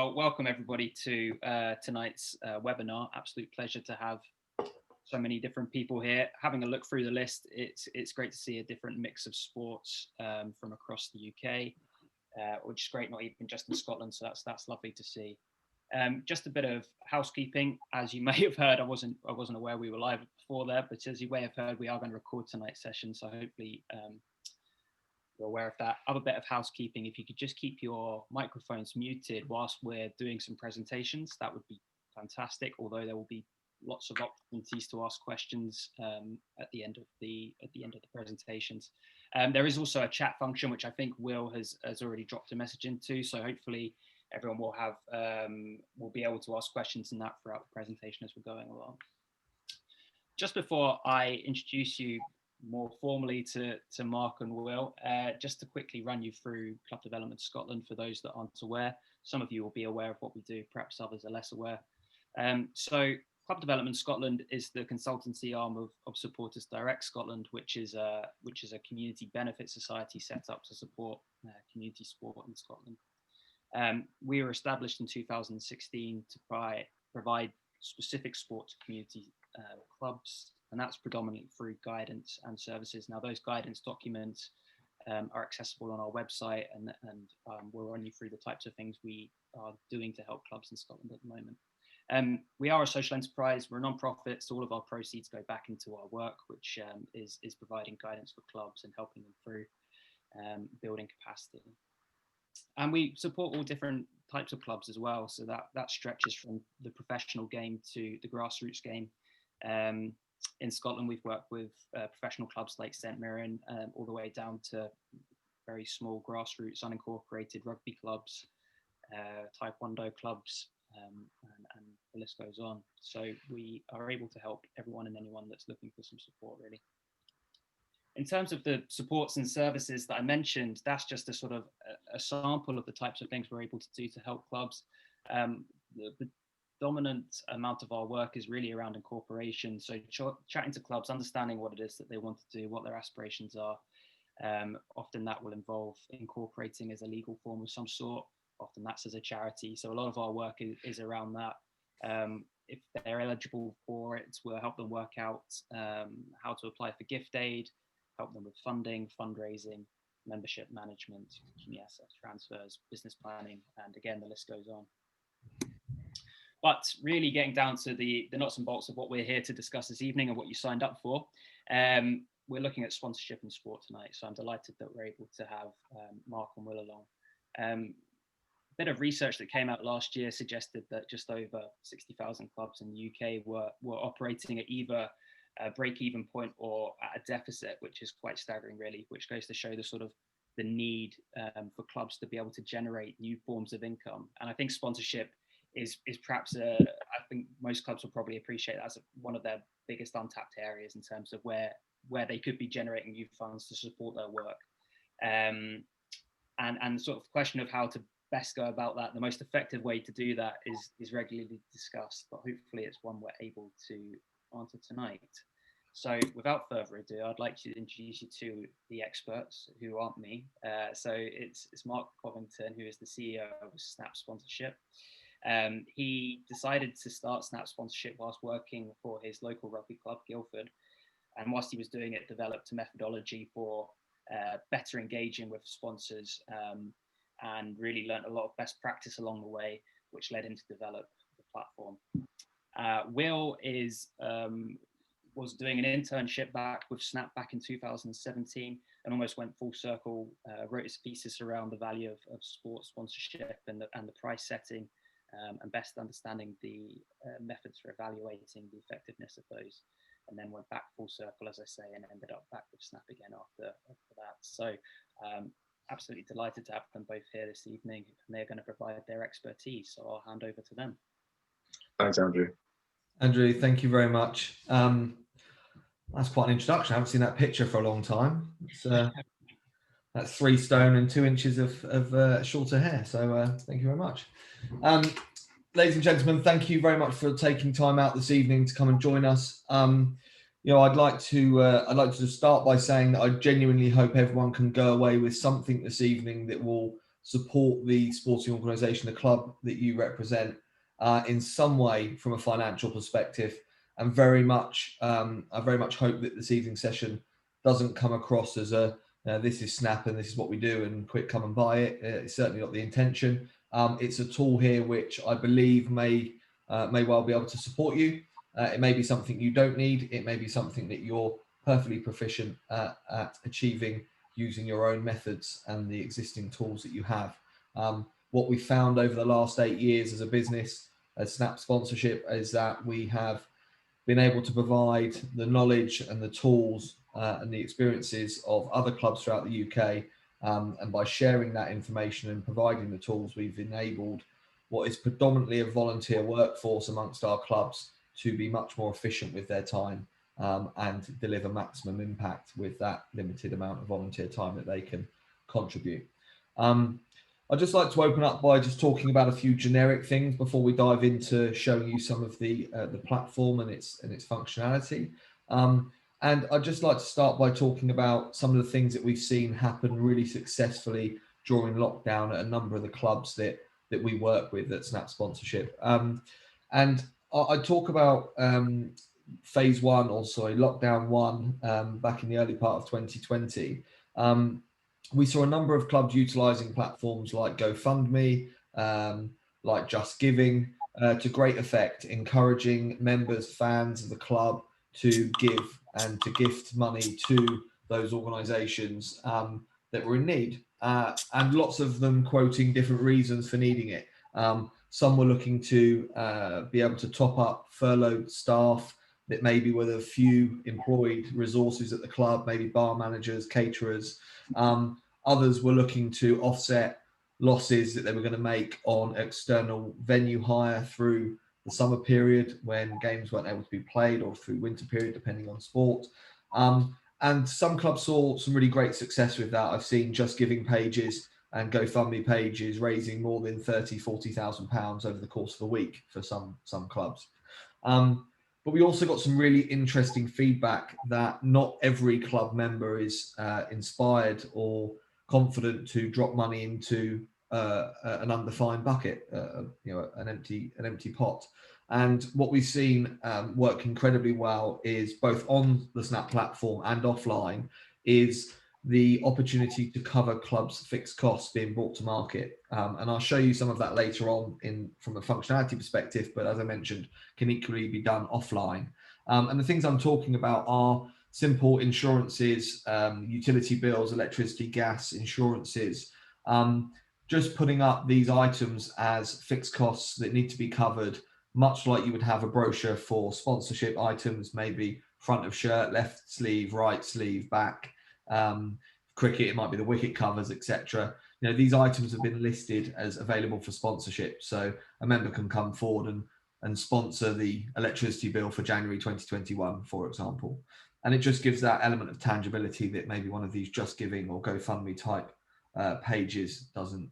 Well, welcome everybody to tonight's webinar. Absolute pleasure to have so many different people here. Having a look through the list, it's great to see a different mix of sports from across the UK, which is great, not even just in Scotland. So that's lovely to see. Just a bit of housekeeping. As you may have heard, I wasn't aware we were live before there, but as you may have heard, we are going to record tonight's session. So hopefully you're aware of that. Other bit of housekeeping, if you could just keep your microphones muted whilst we're doing some presentations, that would be fantastic. Although there will be lots of opportunities to ask questions at the end of the presentations. There is also a chat function, which I think Will has already dropped a message into. So hopefully everyone will have will be able to ask questions in that throughout the presentation as we're going along. Just before I introduce you more formally to Mark and Will, just to quickly run you through Club Development Scotland for those that aren't aware. Some of you will be aware of what we do, perhaps others are less aware. So Club Development Scotland is the consultancy arm of Supporters Direct Scotland, which is a community benefit society set up to support community sport in Scotland. We were established in 2016 to provide specific sport to community clubs, and that's predominantly through guidance and services. Now, those guidance documents are accessible on our website, and we'll run you through the types of things we are doing to help clubs in Scotland at the moment. We are a social enterprise, we're a non-profit, so all of our proceeds go back into our work, which is providing guidance for clubs and helping them through building capacity. And we support all different types of clubs as well, so that stretches from the professional game to the grassroots game. In Scotland, we've worked with professional clubs like St Mirren, all the way down to very small grassroots unincorporated rugby clubs, taekwondo clubs, and the list goes on. So we are able to help everyone and anyone that's looking for some support, really. In terms of the supports and services that I mentioned, that's just a sort of a sample of the types of things we're able to do to help clubs. The dominant amount of our work is really around incorporation. So chatting to clubs, understanding what it is that they want to do, what their aspirations are. Often that will involve incorporating as a legal form of some sort. Often that's as a charity. So a lot of our work is around that. If they're eligible for it, we'll help them work out how to apply for gift aid, help them with funding, fundraising, membership management, assets transfers, business planning, and again, the list goes on. But really getting down to the nuts and bolts of what we're here to discuss this evening and what you signed up for, we're looking at sponsorship in sport tonight. So I'm delighted that we're able to have Mark and Will along. A bit of research that came out last year suggested that just over 60,000 clubs in the UK were operating at either a break-even point or at a deficit, which is quite staggering, really, which goes to show the need for clubs to be able to generate new forms of income. And I think sponsorship is perhaps I think most clubs will probably appreciate that as one of their biggest untapped areas in terms of where they could be generating new funds to support their work. And sort of the question of how to best go about that, the most effective way to do that is regularly discussed, but hopefully it's one we're able to answer tonight. So without further ado, I'd like to introduce you to the experts who aren't me. So it's Mark Covington, who is the CEO of Snap Sponsorship. He decided to start Snap Sponsorship whilst working for his local rugby club, Guildford. And whilst he was doing it, developed a methodology for better engaging with sponsors and really learned a lot of best practice along the way, which led him to develop the platform. Will was doing an internship with Snap back in 2017 and almost went full circle, wrote his thesis around the value of sports sponsorship and the price setting and best understanding the methods for evaluating the effectiveness of those, and then went back full circle, as I say, and ended up back with Snap again after that. So absolutely delighted to have them both here this evening, and they're going to provide their expertise. So I'll hand over to them. Thanks, Andrew. Andrew, thank you very much. That's quite an introduction. I haven't seen that picture for a long time. That's 3 stone and 2 inches of shorter hair. So thank you very much. Ladies and gentlemen, thank you very much for taking time out this evening to come and join us. I'd like to start by saying that I genuinely hope everyone can go away with something this evening that will support the sporting organisation, the club that you represent, in some way from a financial perspective. And I very much hope that this evening session doesn't come across as this is Snap and this is what we do and quick, come and buy it. It's certainly not the intention. It's a tool here which I believe may well be able to support you. It may be something you don't need. It may be something that you're perfectly proficient at achieving using your own methods and the existing tools that you have. What we found over the last 8 years as a business, as Snap Sponsorship, is that we have been able to provide the knowledge and the tools and the experiences of other clubs throughout the UK. And by sharing that information and providing the tools, we've enabled what is predominantly a volunteer workforce amongst our clubs to be much more efficient with their time and deliver maximum impact with that limited amount of volunteer time that they can contribute. I'd just like to open up by just talking about a few generic things before we dive into showing you some of the platform and its functionality. And I'd just like to start by talking about some of the things that we've seen happen really successfully during lockdown at a number of the clubs that we work with at Snap Sponsorship. And I talk about phase one, or sorry, lockdown one, back in the early part of 2020. We saw a number of clubs utilising platforms like GoFundMe, like Just Giving, to great effect, encouraging members, fans of the club to give and to gift money to those organisations that were in need. And lots of them quoting different reasons for needing it. Some were looking to be able to top up furloughed staff that maybe were the few employed resources at the club, maybe bar managers, caterers. Others were looking to offset losses that they were going to make on external venue hire through the summer period when games weren't able to be played, or through winter period, depending on sport. And some clubs saw some really great success with that. I've seen Just Giving pages and GoFundMe pages raising more than £30,000-40,000 over the course of a week for some clubs. But we also got some really interesting feedback that not every club member is inspired or confident to drop money into an undefined bucket, an empty pot. And what we've seen work incredibly well is both on the Snap platform and offline is the opportunity to cover clubs' fixed costs being brought to market. And I'll show you some of that later on from a functionality perspective, but as I mentioned, can equally be done offline. And the things I'm talking about are simple insurances, utility bills, electricity, gas, insurances, just putting up these items as fixed costs that need to be covered, much like you would have a brochure for sponsorship items, maybe front of shirt, left sleeve, right sleeve, back. Cricket, it might be the wicket covers, etc. These items have been listed as available for sponsorship, so a member can come forward and sponsor the electricity bill for January 2021, for example. And it just gives that element of tangibility that maybe one of these Just Giving or GoFundMe type pages doesn't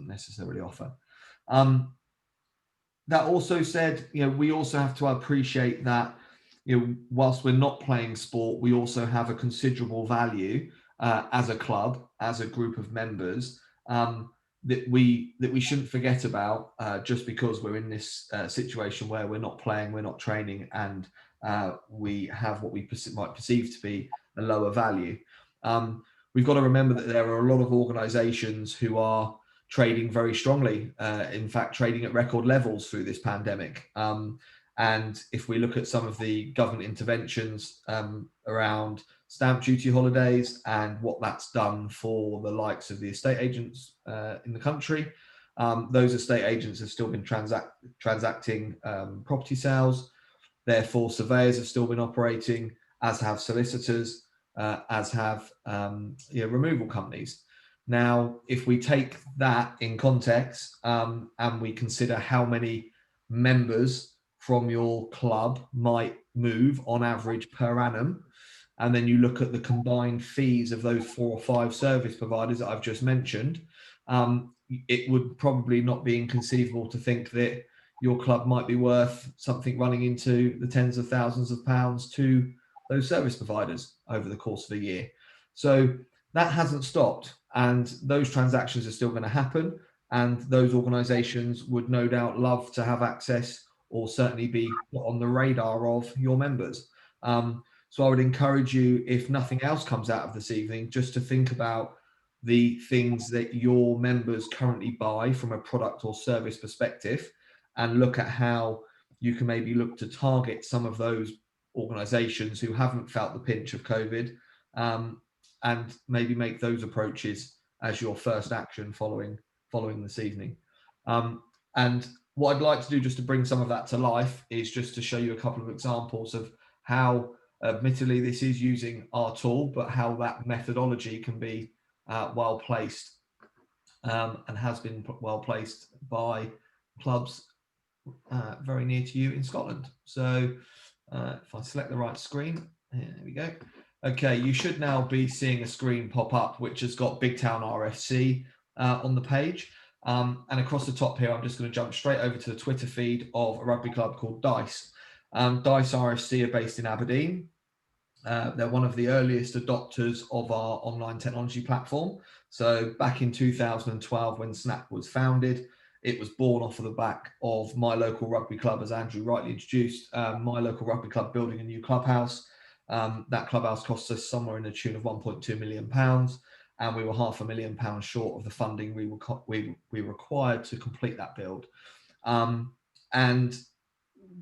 necessarily offer. That also said, we also have to appreciate that whilst we're not playing sport, we also have a considerable value as a club, as a group of members, that we shouldn't forget about just because we're in this situation where we're not playing, we're not training, and we have what we might perceive to be a lower value. We've got to remember that there are a lot of organisations who are trading very strongly, in fact, trading at record levels through this pandemic. And if we look at some of the government interventions around stamp duty holidays and what that's done for the likes of the estate agents in the country, those estate agents have still been transacting property sales. Therefore, surveyors have still been operating, as have solicitors, as have removal companies. Now, if we take that in context and we consider how many members from your club might move on average per annum, and then you look at the combined fees of those 4 or 5 service providers that I've just mentioned, it would probably not be inconceivable to think that your club might be worth something running into the tens of thousands of pounds to those service providers over the course of a year. So that hasn't stopped, and those transactions are still going to happen. And those organisations would no doubt love to have access, or certainly be put on the radar of your members. So I would encourage you, if nothing else comes out of this evening, just to think about the things that your members currently buy from a product or service perspective, and look at how you can maybe look to target some of those organisations who haven't felt the pinch of COVID, and maybe make those approaches as your first action following this evening. And what I'd like to do, just to bring some of that to life, is just to show you a couple of examples of how, admittedly, this is using our tool, but how that methodology can be well placed, and has been well placed by clubs very near to you in Scotland. So if I select the right screen, there we go. Okay, you should now be seeing a screen pop up which has got Big Town RFC on the page. And across the top here, I'm just going to jump straight over to the Twitter feed of a rugby club called Dice. Dice RFC are based in Aberdeen. They're one of the earliest adopters of our online technology platform. So back in 2012, when Snap was founded, it was born off of the back of My Local Rugby Club, as Andrew rightly introduced. My Local Rugby Club building a new clubhouse. That clubhouse cost us somewhere in the tune of £1.2 million, and we were £500,000 short of the funding we required to complete that build. And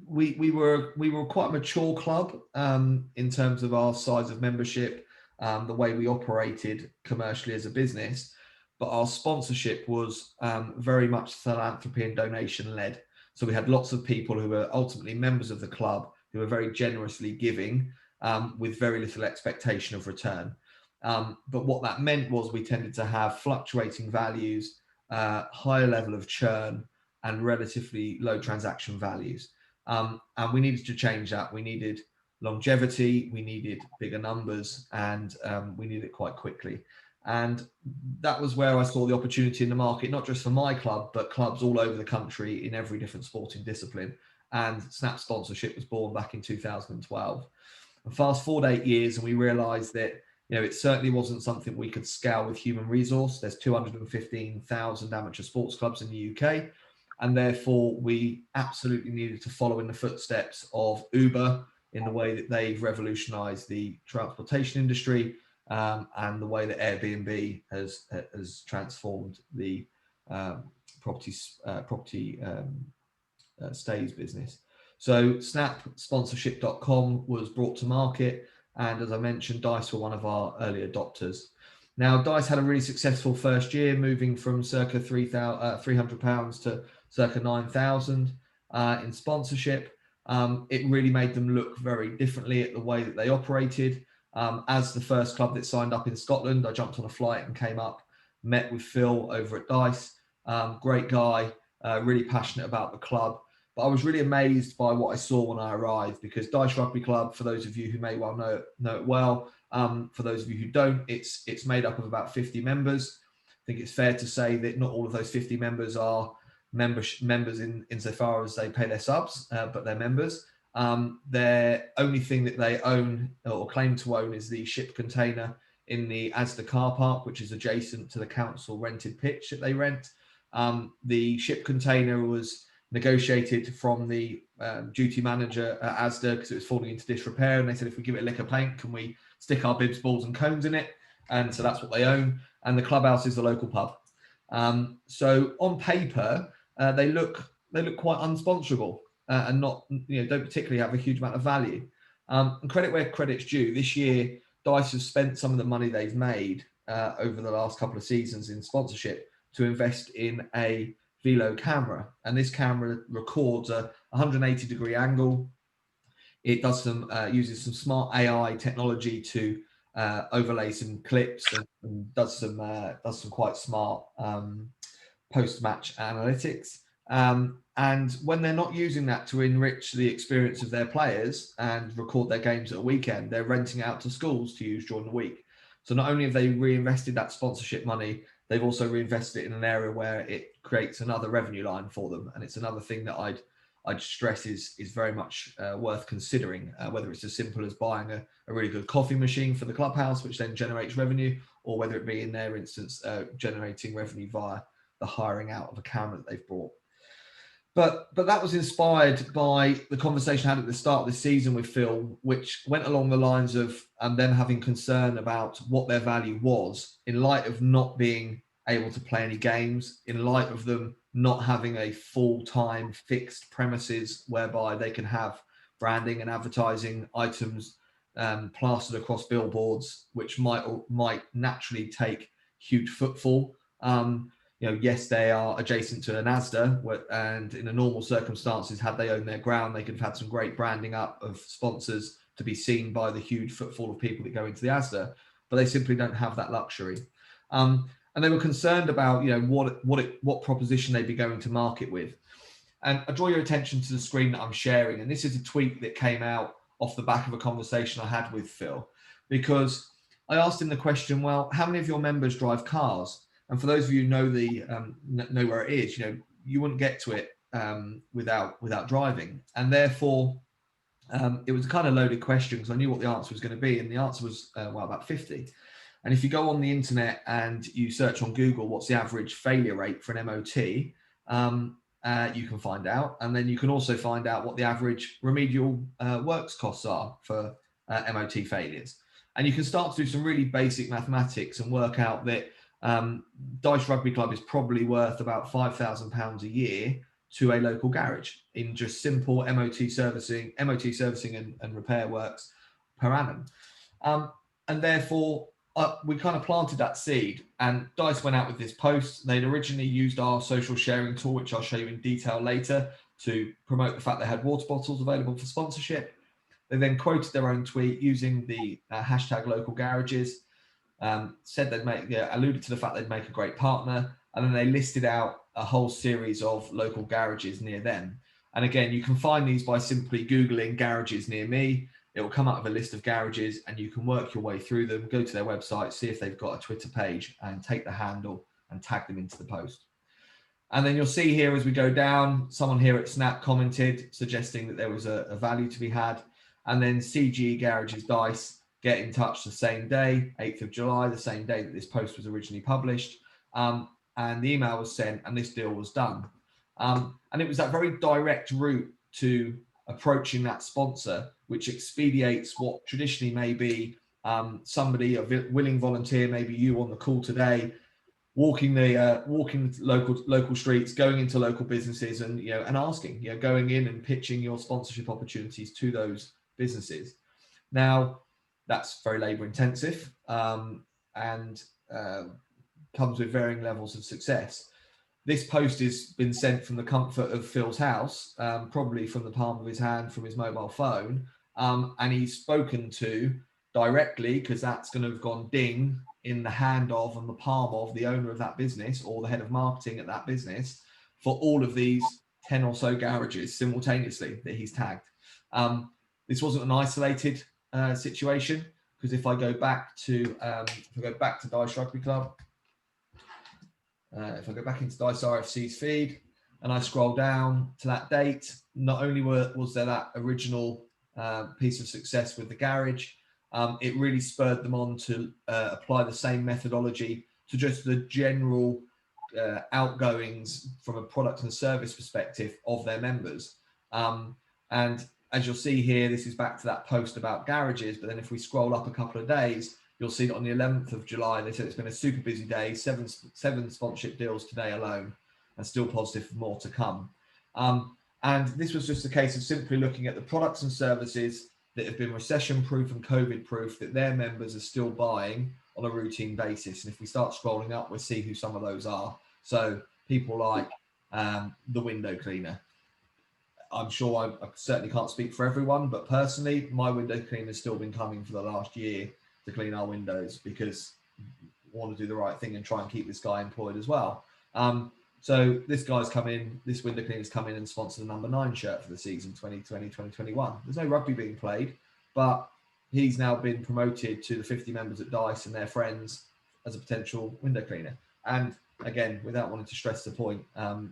we were quite a mature club in terms of our size of membership, the way we operated commercially as a business, but our sponsorship was very much philanthropy and donation led. So we had lots of people who were ultimately members of the club who were very generously giving, with very little expectation of return. But what that meant was we tended to have fluctuating values, higher level of churn, and relatively low transaction values. And we needed to change that. We needed longevity, we needed bigger numbers, and we needed it quite quickly. And that was where I saw the opportunity in the market, not just for my club, but clubs all over the country in every different sporting discipline. And Snap sponsorship was born back in 2012. And fast forward 8 years, and we realized that, you know, it certainly wasn't something we could scale with human resource. There's 215,000 amateur sports clubs in the UK. And therefore, we absolutely needed to follow in the footsteps of Uber in the way that they've revolutionized the transportation industry, and the way that Airbnb has transformed the property stays business. So snapsponsorship.com was brought to market. And as I mentioned, Dice were one of our early adopters. Now, Dice had a really successful first year, moving from circa £300 to circa 9,000 in sponsorship. It really made them look very differently at the way that they operated. As the first club that signed up in Scotland, I jumped on a flight and came up, met with Phil over at Dice. Great guy, really passionate about the club. But I was really amazed by what I saw when I arrived, because Dice Rugby Club, for those of you who may well know it well, for those of you who don't, it's made up of about 50 members. I think it's fair to say that not all of those 50 members are members insofar as they pay their subs, but they're members. Their only thing that they own or claim to own is the ship container in the Asda car park, which is adjacent to the council rented pitch that they rent. The ship container was negotiated from the duty manager at Asda because it was falling into disrepair, and they said, if we give it a lick of paint, can we stick our bibs, balls and cones in it? And so that's what they own. And the clubhouse is the local pub. So on paper, they look quite unsponsorable, and not, don't particularly have a huge amount of value. And credit where credit's due. This year, Dice has spent some of the money they've made over the last couple of seasons in sponsorship to invest in a Velo camera, and this camera records a 180-degree angle. It does uses some smart AI technology to overlay some clips, and does some quite smart post-match analytics. And when they're not using that to enrich the experience of their players and record their games at a weekend, they're renting out to schools to use during the week. So not only have they reinvested that sponsorship money, they've also reinvested it in an area where it creates another revenue line for them. And it's another thing that I'd stress is very much worth considering, whether it's as simple as buying a really good coffee machine for the clubhouse, which then generates revenue, or whether it be in their instance generating revenue via the hiring out of a camera that they've brought. But that was inspired by the conversation I had at the start of the season with Phil, which went along the lines of them having concern about what their value was in light of not being able to play any games, in light of them not having a full-time fixed premises whereby they can have branding and advertising items plastered across billboards, which might naturally take huge footfall. Yes, they are adjacent to an Asda, and in a normal circumstances, had they owned their ground, they could have had some great branding up of sponsors to be seen by the huge footfall of people that go into the Asda, but they simply don't have that luxury. And they were concerned about, what proposition they'd be going to market with. And I draw your attention to the screen that I'm sharing, and this is a tweet that came out off the back of a conversation I had with Phil, because I asked him the question, well, how many of your members drive cars? And for those of you who know where it is, you wouldn't get to it without driving. And therefore, it was a kind of loaded question because I knew what the answer was going to be. And the answer was, about 50. And if you go on the internet and you search on Google, what's the average failure rate for an MOT, you can find out. And then you can also find out what the average remedial works costs are for MOT failures. And you can start to do some really basic mathematics and work out that Dice Rugby Club is probably worth about £5,000 a year to a local garage in just simple MOT servicing and repair works per annum. And therefore, we kind of planted that seed, and Dice went out with this post. They'd originally used our social sharing tool, which I'll show you in detail later, to promote the fact they had water bottles available for sponsorship. They then quoted their own tweet using the hashtag local garages. Said alluded to the fact they'd make a great partner, and then they listed out a whole series of local garages near them. And again, you can find these by simply Googling garages near me. It will come up with a list of garages, and you can work your way through them, go to their website, see if they've got a Twitter page, and take the handle and tag them into the post. And then you'll see here as we go down, someone here at Snap commented, suggesting that there was a value to be had. And then CG Garages Dice get in touch the same day, 8th of July, the same day that this post was originally published. And the email was sent and this deal was done. And it was that very direct route to approaching that sponsor, which expedites what traditionally may be somebody, a willing volunteer, maybe you on the call today, walking local streets, going into local businesses and asking, going in and pitching your sponsorship opportunities to those businesses. Now, that's very labor intensive and comes with varying levels of success. This post has been sent from the comfort of Phil's house, probably from the palm of his hand, from his mobile phone, and he's spoken to directly, because that's going to have gone ding in the hand of and the palm of the owner of that business or the head of marketing at that business for all of these 10 or so garages simultaneously that he's tagged. This wasn't an isolated situation, because if I go back to Dice Rugby Club, if I go back into Dice RFC's feed and I scroll down to that date, not only was there that original piece of success with the garage, it really spurred them on to apply the same methodology to just the general outgoings from a product and service perspective of their members. And as you'll see here, this is back to that post about garages, but then if we scroll up a couple of days, you'll see that on the 11th of July, they said it's been a super busy day, seven sponsorship deals today alone, and still positive for more to come. And this was just a case of simply looking at the products and services that have been recession-proof and COVID-proof that their members are still buying on a routine basis. And if we start scrolling up, we'll see who some of those are. So people like the window cleaner. I'm sure I certainly can't speak for everyone, but personally, my window cleaner has still been coming for the last year to clean our windows because we want to do the right thing and try and keep this guy employed as well. So this guy's come in, this window cleaner's come in and sponsored the number 9 shirt for the season 2020-2021. There's no rugby being played, but he's now been promoted to the 50 members at Dice and their friends as a potential window cleaner. And again, without wanting to stress the point,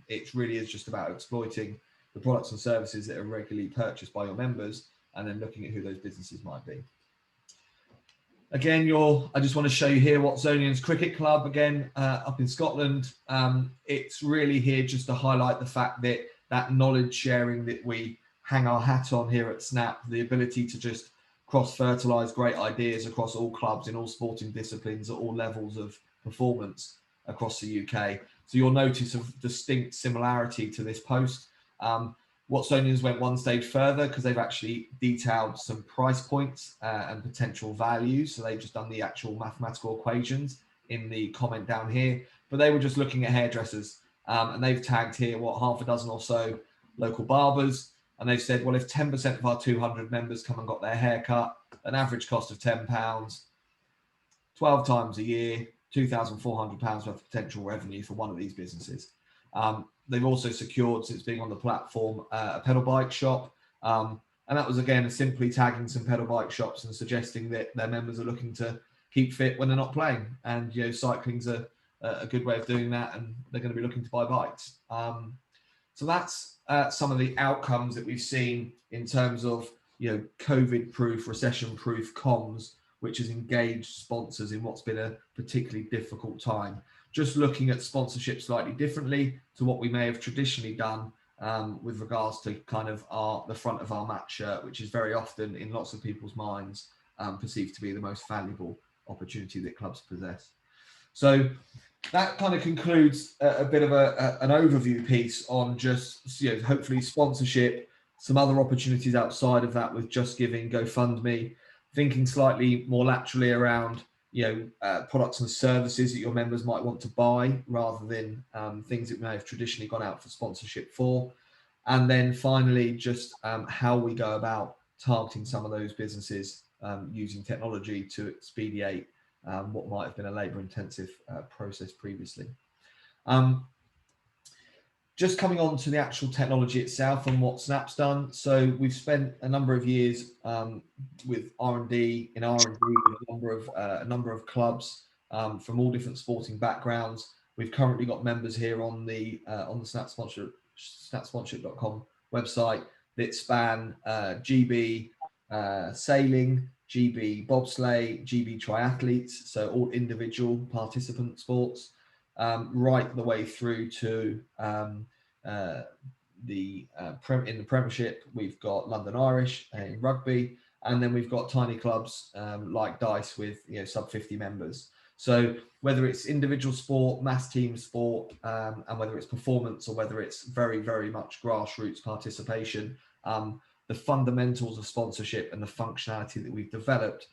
it really is just about exploiting the products and services that are regularly purchased by your members and then looking at who those businesses might be. again, I just want to show you here Watsonians Cricket Club, again, up in Scotland. It's really here just to highlight the fact that that knowledge sharing that we hang our hat on here at Snap, the ability to just cross-fertilize great ideas across all clubs in all sporting disciplines at all levels of performance across the UK. So you'll notice a distinct similarity to this post. Watsonians went one stage further because they've actually detailed some price points and potential values. So they've just done the actual mathematical equations in the comment down here, but they were just looking at hairdressers and they've tagged here, half a dozen or so local barbers. And they've said, well, if 10% of our 200 members come and got their hair cut, an average cost of £10, 12 times a year, £2,400 worth of potential revenue for one of these businesses. They've also secured, since being on the platform, a pedal bike shop. And that was, again, simply tagging some pedal bike shops and suggesting that their members are looking to keep fit when they're not playing. And, cycling's a good way of doing that, and they're going to be looking to buy bikes. So that's some of the outcomes that we've seen in terms of, COVID-proof, recession-proof comms, which has engaged sponsors in what's been a particularly difficult time. Just looking at sponsorship slightly differently to what we may have traditionally done with regards to kind of the front of our match shirt, which is very often in lots of people's minds perceived to be the most valuable opportunity that clubs possess. So that kind of concludes a bit of an overview piece on just, hopefully sponsorship, some other opportunities outside of that with Just Giving, GoFundMe, thinking slightly more laterally around, products and services that your members might want to buy rather than things that may have traditionally gone out for sponsorship for. And then finally, just how we go about targeting some of those businesses using technology to expedite what might have been a labour-intensive process previously. Just coming on to the actual technology itself and what Snap's done. So we've spent a number of years with R&D with a number of clubs from all different sporting backgrounds. We've currently got members here on the snapsponsorship.com website that span GB sailing, GB bobsleigh, GB triathletes, so all individual participant sports, right the way through to in the Premiership. We've got London Irish in rugby, and then we've got tiny clubs like Dice with sub 50 members. So whether it's individual sport, mass team sport, and whether it's performance or whether it's very, very much grassroots participation, the fundamentals of sponsorship and the functionality that we've developed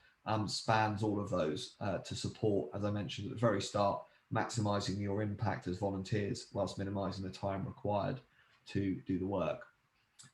spans all of those to support, as I mentioned at the very start, maximising your impact as volunteers whilst minimising the time required to do the work.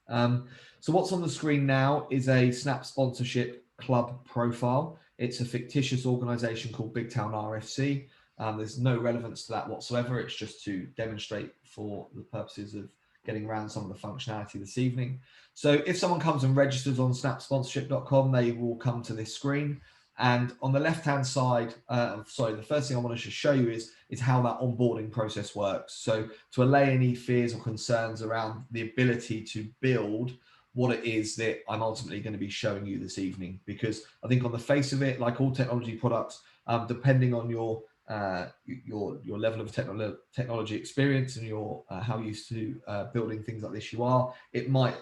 So what's on the screen now is a Snap Sponsorship Club profile. It's a fictitious organisation called Big Town RFC. There's no relevance to that whatsoever. It's just to demonstrate for the purposes of getting around some of the functionality this evening. So if someone comes and registers on snapsponsorship.com, they will come to this screen. And on the left-hand side, the first thing I want to just show you is how that onboarding process works. So to allay any fears or concerns around the ability to build what it is that I'm ultimately going to be showing you this evening, because I think on the face of it, like all technology products, depending on your level of technology experience and your how used to building things like this you are, it might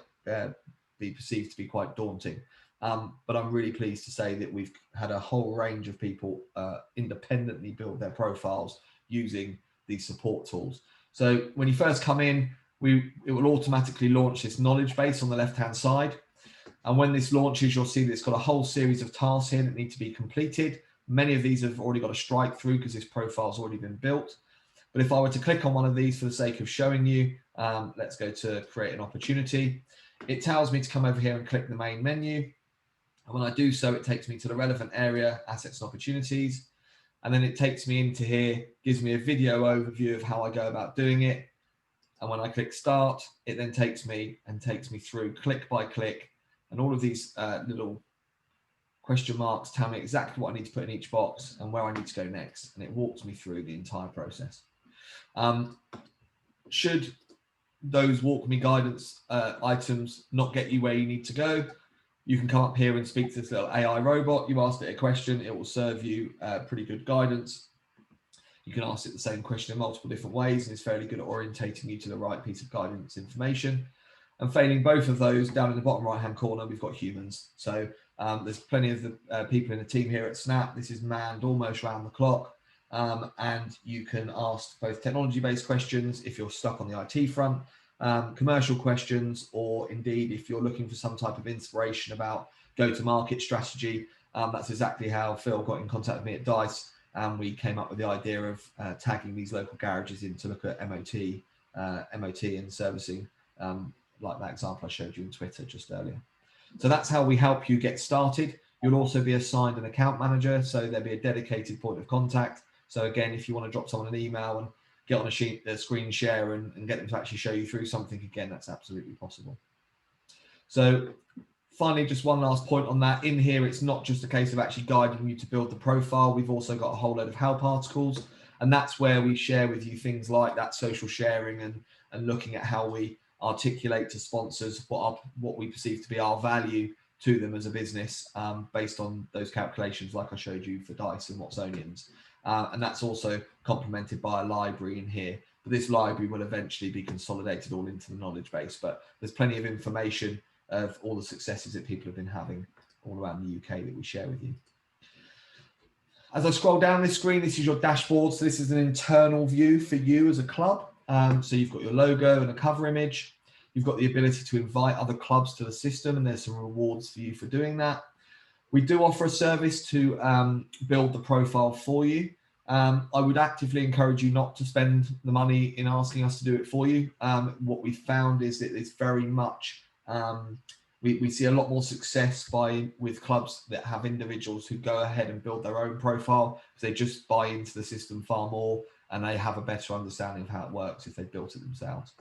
be perceived to be quite daunting. But I'm really pleased to say that we've had a whole range of people independently build their profiles using these support tools. So when you first come in, it will automatically launch this knowledge base on the left-hand side. And when this launches, you'll see that it's got a whole series of tasks here that need to be completed. Many of these have already got a strike through because this profile's already been built. But if I were to click on one of these for the sake of showing you, let's go to create an opportunity. It tells me to come over here and click the main menu. And when I do so, it takes me to the relevant area, assets and opportunities. And then it takes me into here, gives me a video overview of how I go about doing it. And when I click start, it then takes me through click by click. And all of these little question marks tell me exactly what I need to put in each box and where I need to go next. And it walks me through the entire process. Should those walk me guidance items not get you where you need to go, You can come up here and speak to this little AI robot. You ask it a question, it will serve you pretty good guidance. You can ask it the same question in multiple different ways, and it's fairly good at orientating you to the right piece of guidance information. And failing both of those, down in the bottom right-hand corner, we've got humans. So there's plenty of the people in the team here at Snap. This is manned almost round the clock. And you can ask both technology-based questions if you're stuck on the IT front, commercial questions, or indeed if you're looking for some type of inspiration about go-to-market strategy. That's exactly how Phil got in contact with me at Dice, and we came up with the idea of tagging these local garages in to look at MOT and servicing, like that example I showed you on Twitter just earlier. So that's how we help you get started. You'll also be assigned an account manager, so there'll be a dedicated point of contact. So again, if you want to drop someone an email and get on a screen share and get them to actually show you through something, again, that's absolutely possible. So finally, just one last point on that. In here, it's not just a case of actually guiding you to build the profile. We've also got a whole load of help articles, and that's where we share with you things like that social sharing and looking at how we articulate to sponsors what we perceive to be our value to them as a business, based on those calculations like I showed you for Dice and Watsonians. And that's also complemented by a library in here. But this library will eventually be consolidated all into the knowledge base. But there's plenty of information of all the successes that people have been having all around the UK that we share with you. As I scroll down this screen, this is your dashboard. So this is an internal view for you as a club. So you've got your logo and a cover image. You've got the ability to invite other clubs to the system, and there's some rewards for you for doing that. We do offer a service to build the profile for you. I would actively encourage you not to spend the money in asking us to do it for you. What we found is that it's very much, we see a lot more success with clubs that have individuals who go ahead and build their own profile, because they just buy into the system far more and they have a better understanding of how it works if they've built it themselves.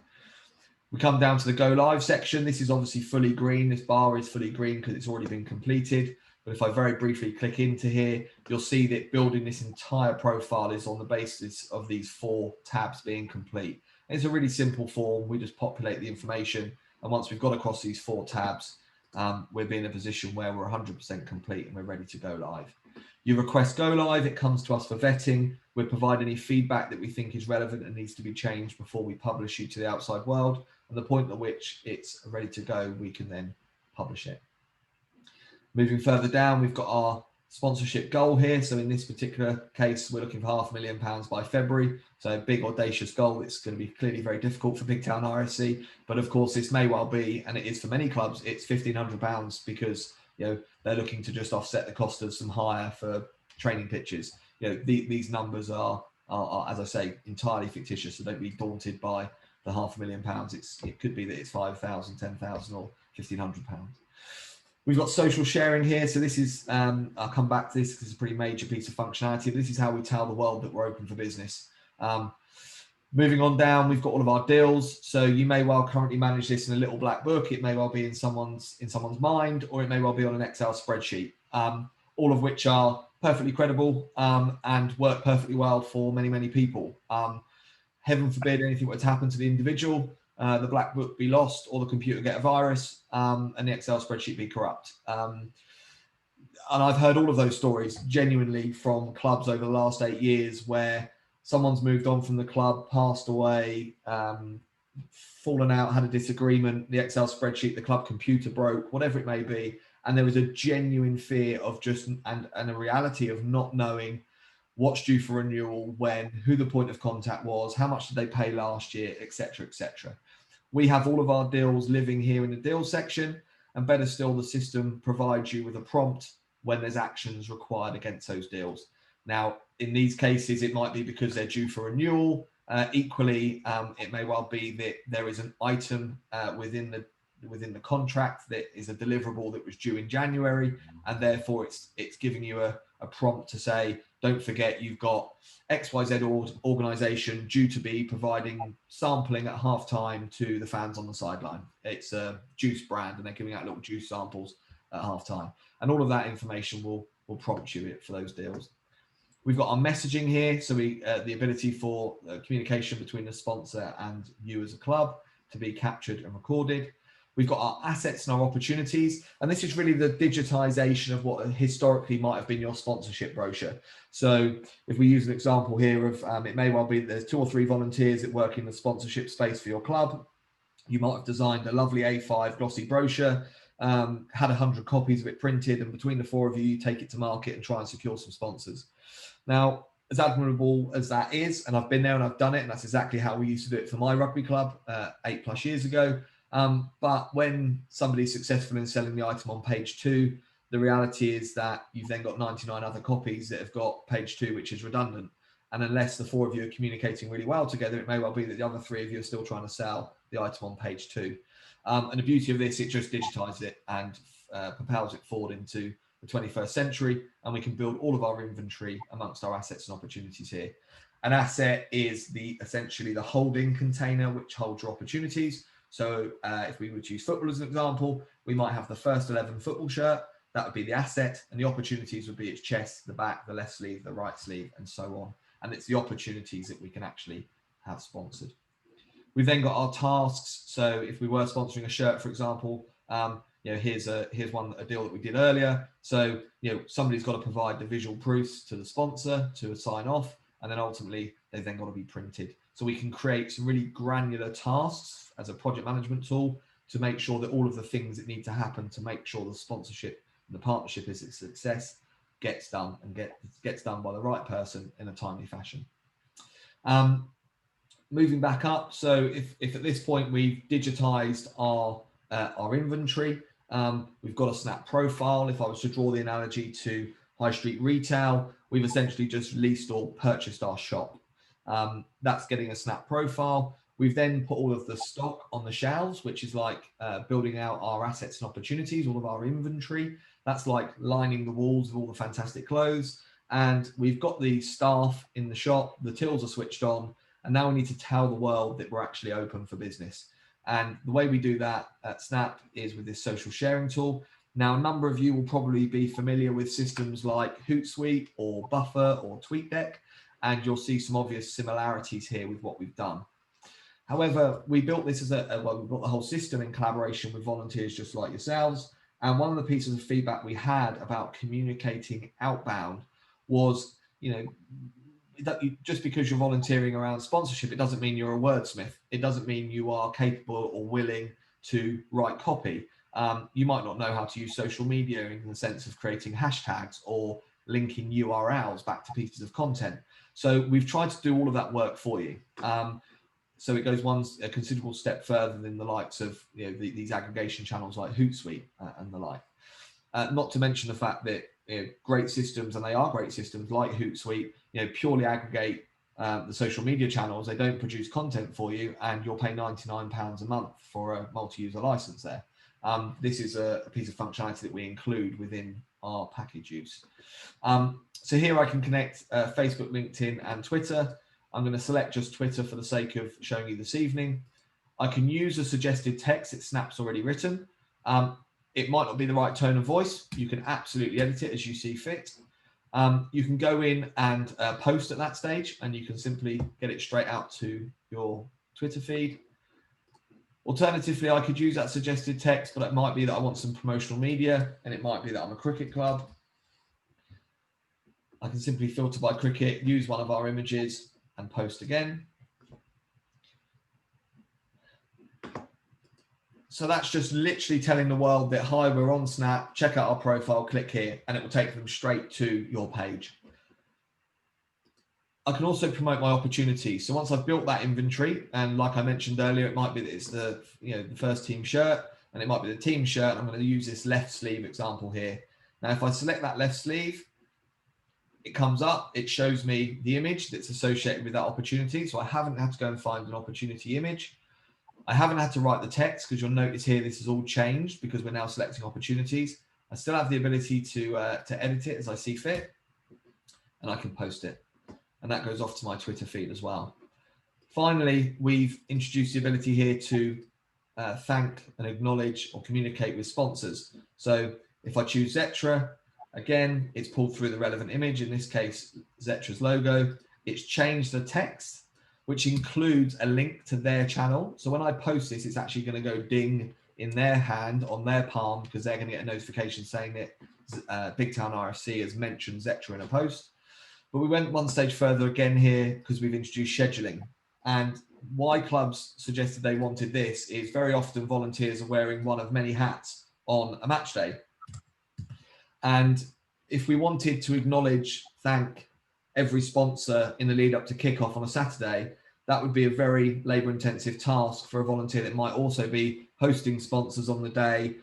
We come down to the go live section. This is obviously fully green. This bar is fully green because it's already been completed. But if I very briefly click into here, you'll see that building this entire profile is on the basis of these 4 tabs being complete. It's a really simple form. We just populate the information. And once we've got across these 4 tabs, we'll be in a position where we're 100% complete and we're ready to go live. You request go live, it comes to us for vetting. We'll provide any feedback that we think is relevant and needs to be changed before we publish you to the outside world. And the point at which it's ready to go, we can then publish it. Moving further down, we've got our sponsorship goal here. So in this particular case, we're looking for £500,000 by February. So a big audacious goal. It's going to be clearly very difficult for Big Town RSC, but of course this may well be, and it is for many clubs, it's £1,500 because they're looking to just offset the cost of some hire for training pitches. These numbers are, as I say, entirely fictitious. So don't be daunted by the £500,000. It could be that it's 5,000, 10,000, or £1,500. We've got social sharing here. So this is, I'll come back to this because it's a pretty major piece of functionality, but this is how we tell the world that we're open for business. Moving on down, we've got all of our deals. So you may well currently manage this in a little black book. It may well be in someone's mind, or it may well be on an Excel spreadsheet, all of which are perfectly credible and work perfectly well for many, many people. Heaven forbid anything were to happen to the individual, the black book be lost, or the computer get a virus, and the Excel spreadsheet be corrupt. And I've heard all of those stories genuinely from clubs over the last 8 years where someone's moved on from the club, passed away, fallen out, had a disagreement, the Excel spreadsheet, the club computer broke, whatever it may be. And there was a genuine fear of and a reality of not knowing what's due for renewal, when, who the point of contact was, how much did they pay last year, etc., etc. We have all of our deals living here in the deal section, and better still, the system provides you with a prompt when there's actions required against those deals. Now, in these cases, it might be because they're due for renewal. Equally, it may well be that there is an item within the contract that is a deliverable that was due in January, and therefore it's giving you a prompt to say, don't forget you've got XYZ organization due to be providing sampling at halftime to the fans on the sideline. It's a juice brand, and they're giving out little juice samples at halftime, and all of that information will prompt you for those deals. We've got our messaging here, so the ability for communication between the sponsor and you as a club to be captured and recorded. We've got our assets and our opportunities. And this is really the digitization of what historically might have been your sponsorship brochure. So if we use an example here of, it may well be that there's 2 or 3 volunteers that work in the sponsorship space for your club. You might have designed a lovely A5 glossy brochure, had 100 copies of it printed, and between the 4 of you, you take it to market and try and secure some sponsors. Now, as admirable as that is, and I've been there and I've done it, and that's exactly how we used to do it for my rugby club 8+ years ago. But when somebody's successful in selling the item on page 2, the reality is that you've then got 99 other copies that have got page 2, which is redundant. And unless the 4 of you are communicating really well together, it may well be that the other 3 of you are still trying to sell the item on page 2. And the beauty of this, it just digitizes it and propels it forward into the 21st century, and we can build all of our inventory amongst our assets and opportunities here. An asset is essentially the holding container which holds your opportunities. So if we were to use football as an example, we might have the first 11 football shirt. That would be the asset, and the opportunities would be its chest, the back, the left sleeve, the right sleeve, and so on. And it's the opportunities that we can actually have sponsored. We've then got our tasks. So if we were sponsoring a shirt, for example, here's one, a deal that we did earlier. So somebody's got to provide the visual proofs to the sponsor to sign off, and then ultimately they've then got to be printed. So we can create some really granular tasks as a project management tool to make sure that all of the things that need to happen to make sure the sponsorship and the partnership is a success gets done, and gets done by the right person in a timely fashion. Moving back up, so if at this point we've digitized our inventory, we've got a Snap profile. If I was to draw the analogy to high street retail, we've essentially just leased or purchased our shop. That's getting a Snap profile. We've then put all of the stock on the shelves, which is like building out our assets and opportunities, all of our inventory. That's like lining the walls with all the fantastic clothes. And we've got the staff in the shop, the tills are switched on, and now we need to tell the world that we're actually open for business. And the way we do that at Snap is with this social sharing tool. Now, a number of you will probably be familiar with systems like Hootsuite or Buffer or TweetDeck, and you'll see some obvious similarities here with what we've done. However, we built this as we built the whole system in collaboration with volunteers just like yourselves. And one of the pieces of feedback we had about communicating outbound was, that just because you're volunteering around sponsorship, it doesn't mean you're a wordsmith. It doesn't mean you are capable or willing to write copy. You might not know how to use social media in the sense of creating hashtags or linking URLs back to pieces of content. So we've tried to do all of that work for you. So it goes a considerable step further than the likes of these aggregation channels like Hootsuite and the like. Not to mention the fact that great systems, and they are great systems like Hootsuite, purely aggregate the social media channels. They don't produce content for you, and you'll pay £99 a month for a multi-user license there. This is a piece of functionality that we include within our package use. So here I can connect Facebook, LinkedIn, and Twitter. I'm going to select just Twitter for the sake of showing you this evening. I can use a suggested text that Snap's already written. It might not be the right tone of voice. You can absolutely edit it as you see fit. You can go in and post at that stage, and you can simply get it straight out to your Twitter feed. Alternatively, I could use that suggested text, but it might be that I want some promotional media, and it might be that I'm a cricket club. I can simply filter by cricket, use one of our images, and post again. So that's just literally telling the world that, hi, we're on Snap, check out our profile, click here, and it will take them straight to your page. I can also promote my opportunities. So once I've built that inventory, and like I mentioned earlier, it might be that it's the first team shirt, and it might be the team shirt. I'm going to use this left sleeve example here. Now, if I select that left sleeve, it comes up, it shows me the image that's associated with that opportunity. So I haven't had to go and find an opportunity image. I haven't had to write the text, because you'll notice here this is all changed because we're now selecting opportunities. I still have the ability to edit it as I see fit, and I can post it. And that goes off to my Twitter feed as well. Finally, we've introduced the ability here to thank and acknowledge or communicate with sponsors. So if I choose Zetra, again, it's pulled through the relevant image, in this case, Zetra's logo. It's changed the text, which includes a link to their channel. So when I post this, it's actually going to go ding in their hand, on their palm, because they're going to get a notification saying that Big Town RFC has mentioned Zetra in a post. But we went one stage further again here because we've introduced scheduling. And why clubs suggested they wanted this is very often volunteers are wearing one of many hats on a match day. And if we wanted to acknowledge, thank every sponsor in the lead up to kickoff on a Saturday, that would be a very labour intensive task for a volunteer that might also be hosting sponsors on the day,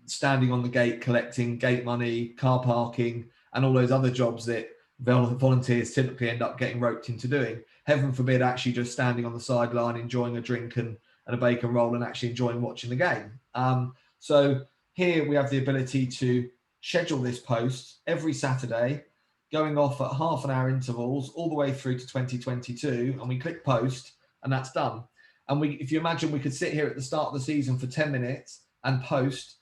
standing on the gate, collecting gate money, car parking, and all those other jobs that volunteers typically end up getting roped into doing. Heaven forbid actually just standing on the sideline, enjoying a drink and a bacon roll and actually enjoying watching the game. So here we have the ability to schedule this post every Saturday, going off at half an hour intervals all the way through to 2022, and we click post and that's done. And if you imagine, we could sit here at the start of the season for 10 minutes and post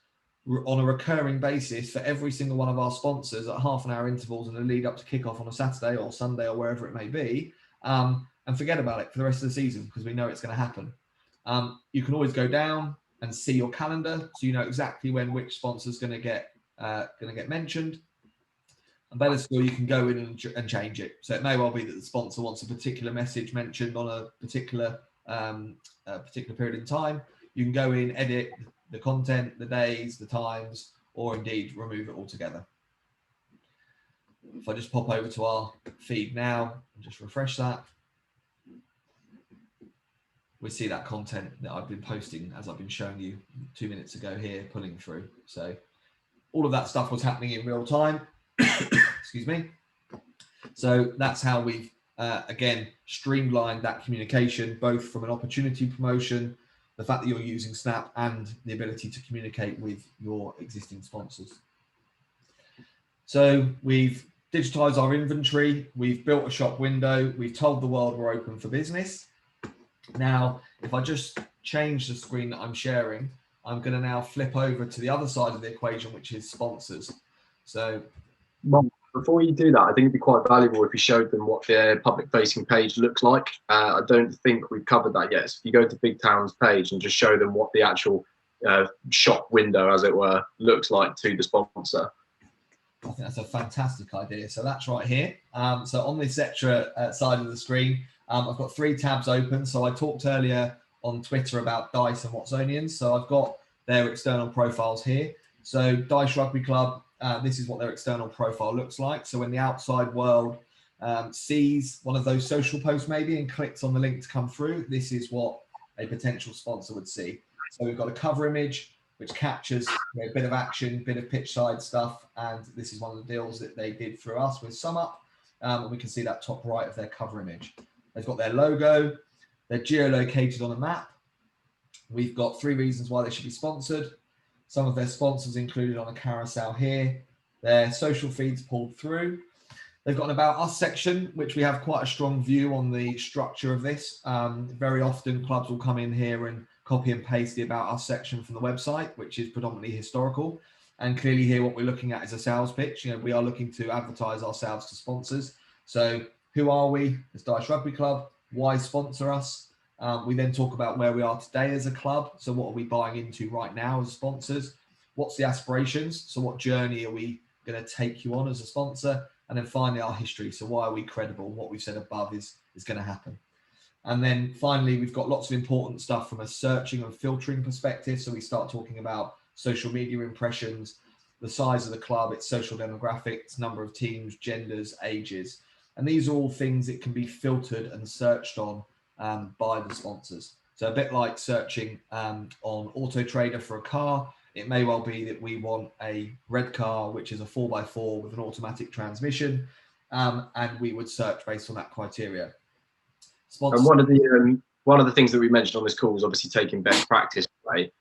on a recurring basis for every single one of our sponsors at half an hour intervals in the lead up to kickoff on a Saturday or Sunday or wherever it may be, and forget about it for the rest of the season because we know it's going to happen. You can always go down and see your calendar, so you know exactly when which sponsor is going to get mentioned. And better still, you can go in and change it. So it may well be that the sponsor wants a particular message mentioned on a particular period in time. You can go in, edit the content, the days, the times, or indeed remove it altogether. If I just pop over to our feed now and just refresh that, we see that content that I've been posting as I've been showing you 2 minutes ago here, pulling through. So all of that stuff was happening in real time. Excuse me. So that's how we've, again, streamlined that communication, both from an opportunity promotion, the fact that you're using Snap, and the ability to communicate with your existing sponsors. So we've digitized our inventory. We've built a shop window. We've told the world we're open for business. Now, if I just change the screen that I'm sharing, I'm going to now flip over to the other side of the equation, which is sponsors. So, Mark, before you do that, I think it'd be quite valuable if you showed them what their public-facing page looks like. I don't think we've covered that yet. So if you go to Big Town's page and just show them what the actual shop window, as it were, looks like to the sponsor. I think that's a fantastic idea. So that's right here. So on this Zetra side of the screen, I've got 3 tabs open. So I talked earlier on Twitter about Dice and Watsonians. So I've got their external profiles here. So Dice Rugby Club, this is what their external profile looks like. So when the outside world sees one of those social posts maybe and clicks on the link to come through, this is what a potential sponsor would see. So we've got a cover image which captures a bit of action, bit of pitch side stuff. And this is one of the deals that they did through us with SumUp. And we can see that top right of their cover image. They've got their logo. They're geolocated on a map. We've got 3 reasons why they should be sponsored. Some of their sponsors included on a carousel here. Their social feeds pulled through. They've got an About Us section, which we have quite a strong view on the structure of this. Very often clubs will come in here and copy and paste the About Us section from the website, which is predominantly historical. And clearly here what we're looking at is a sales pitch. You know, we are looking to advertise ourselves to sponsors. So who are we as Dice Rugby Club? Why sponsor us? We then talk about where we are today as a club. So what are we buying into right now as sponsors? What's the aspirations? So what journey are we going to take you on as a sponsor? And then finally our history. So why are we credible? What we've said above is going to happen. And then finally, we've got lots of important stuff from a searching and filtering perspective. So we start talking about social media impressions, the size of the club, its social demographics, number of teams, genders, ages. And these are all things that can be filtered and searched on by the sponsors. So a bit like searching on Auto Trader for a car, it may well be that we want a red car, which is a 4x4 with an automatic transmission, and we would search based on that criteria. And one of the things that we mentioned on this call is obviously taking best practice away.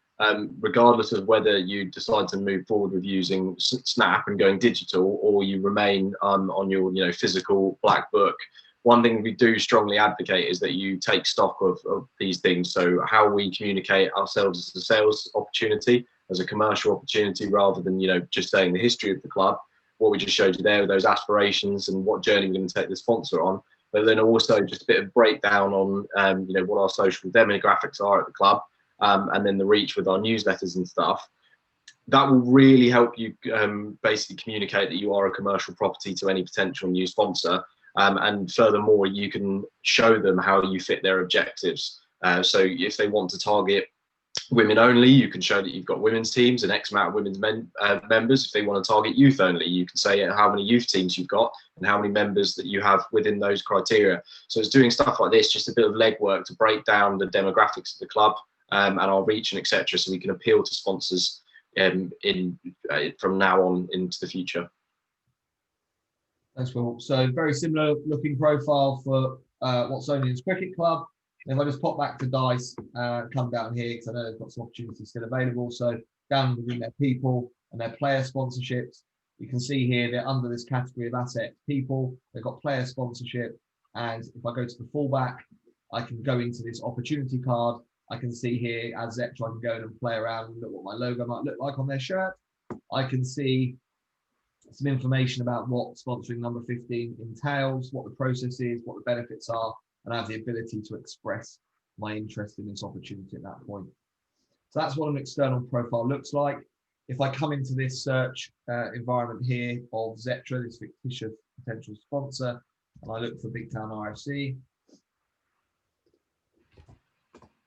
Regardless of whether you decide to move forward with using Snap and going digital, or you remain on your physical black book, one thing we do strongly advocate is that you take stock of these things. So how we communicate ourselves as a sales opportunity, as a commercial opportunity, rather than just saying the history of the club. What we just showed you there, those aspirations and what journey we're going to take the sponsor on. But then also just a bit of breakdown on what our social demographics are at the club, and then the reach with our newsletters and stuff, that will really help you basically communicate that you are a commercial property to any potential new sponsor. And furthermore, you can show them how you fit their objectives. So if they want to target women only, you can show that you've got women's teams and X amount of women's members. If they want to target youth only, you can say how many youth teams you've got and how many members that you have within those criteria. So it's doing stuff like this, just a bit of legwork to break down the demographics of the club and our reach and etc. So we can appeal to sponsors from now on into the future. Thanks, Will. So very similar looking profile for Watsonians Cricket Club. And if I just pop back to Dice, come down here, because I know they've got some opportunities still available. So down within their people and their player sponsorships, you can see here they're under this category of asset people. They've got player sponsorship. And if I go to the fullback, I can go into this opportunity card. I can see here as Zetra, I can go in and play around and look what my logo might look like on their shirt. I can see some information about what sponsoring number 15 entails, what the process is, what the benefits are, and I have the ability to express my interest in this opportunity at that point. So that's what an external profile looks like. If I come into this search environment here of Zetra, this fictitious potential sponsor, and I look for Big Town RFC,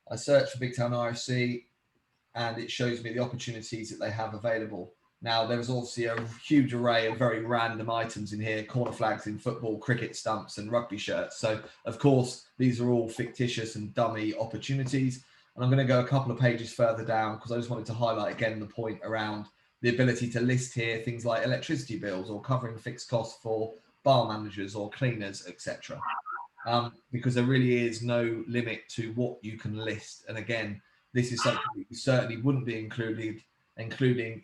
I search for Big Town RFC, and it shows me the opportunities that they have available. Now, there is obviously a huge array of very random items in here, corner flags in football, cricket stumps, and rugby shirts. So, of course, these are all fictitious and dummy opportunities. And I'm going to go a couple of pages further down because I just wanted to highlight again the point around the ability to list here things like electricity bills or covering fixed costs for bar managers or cleaners, etc. Because there really is no limit to what you can list. And again, this is something that you certainly wouldn't be including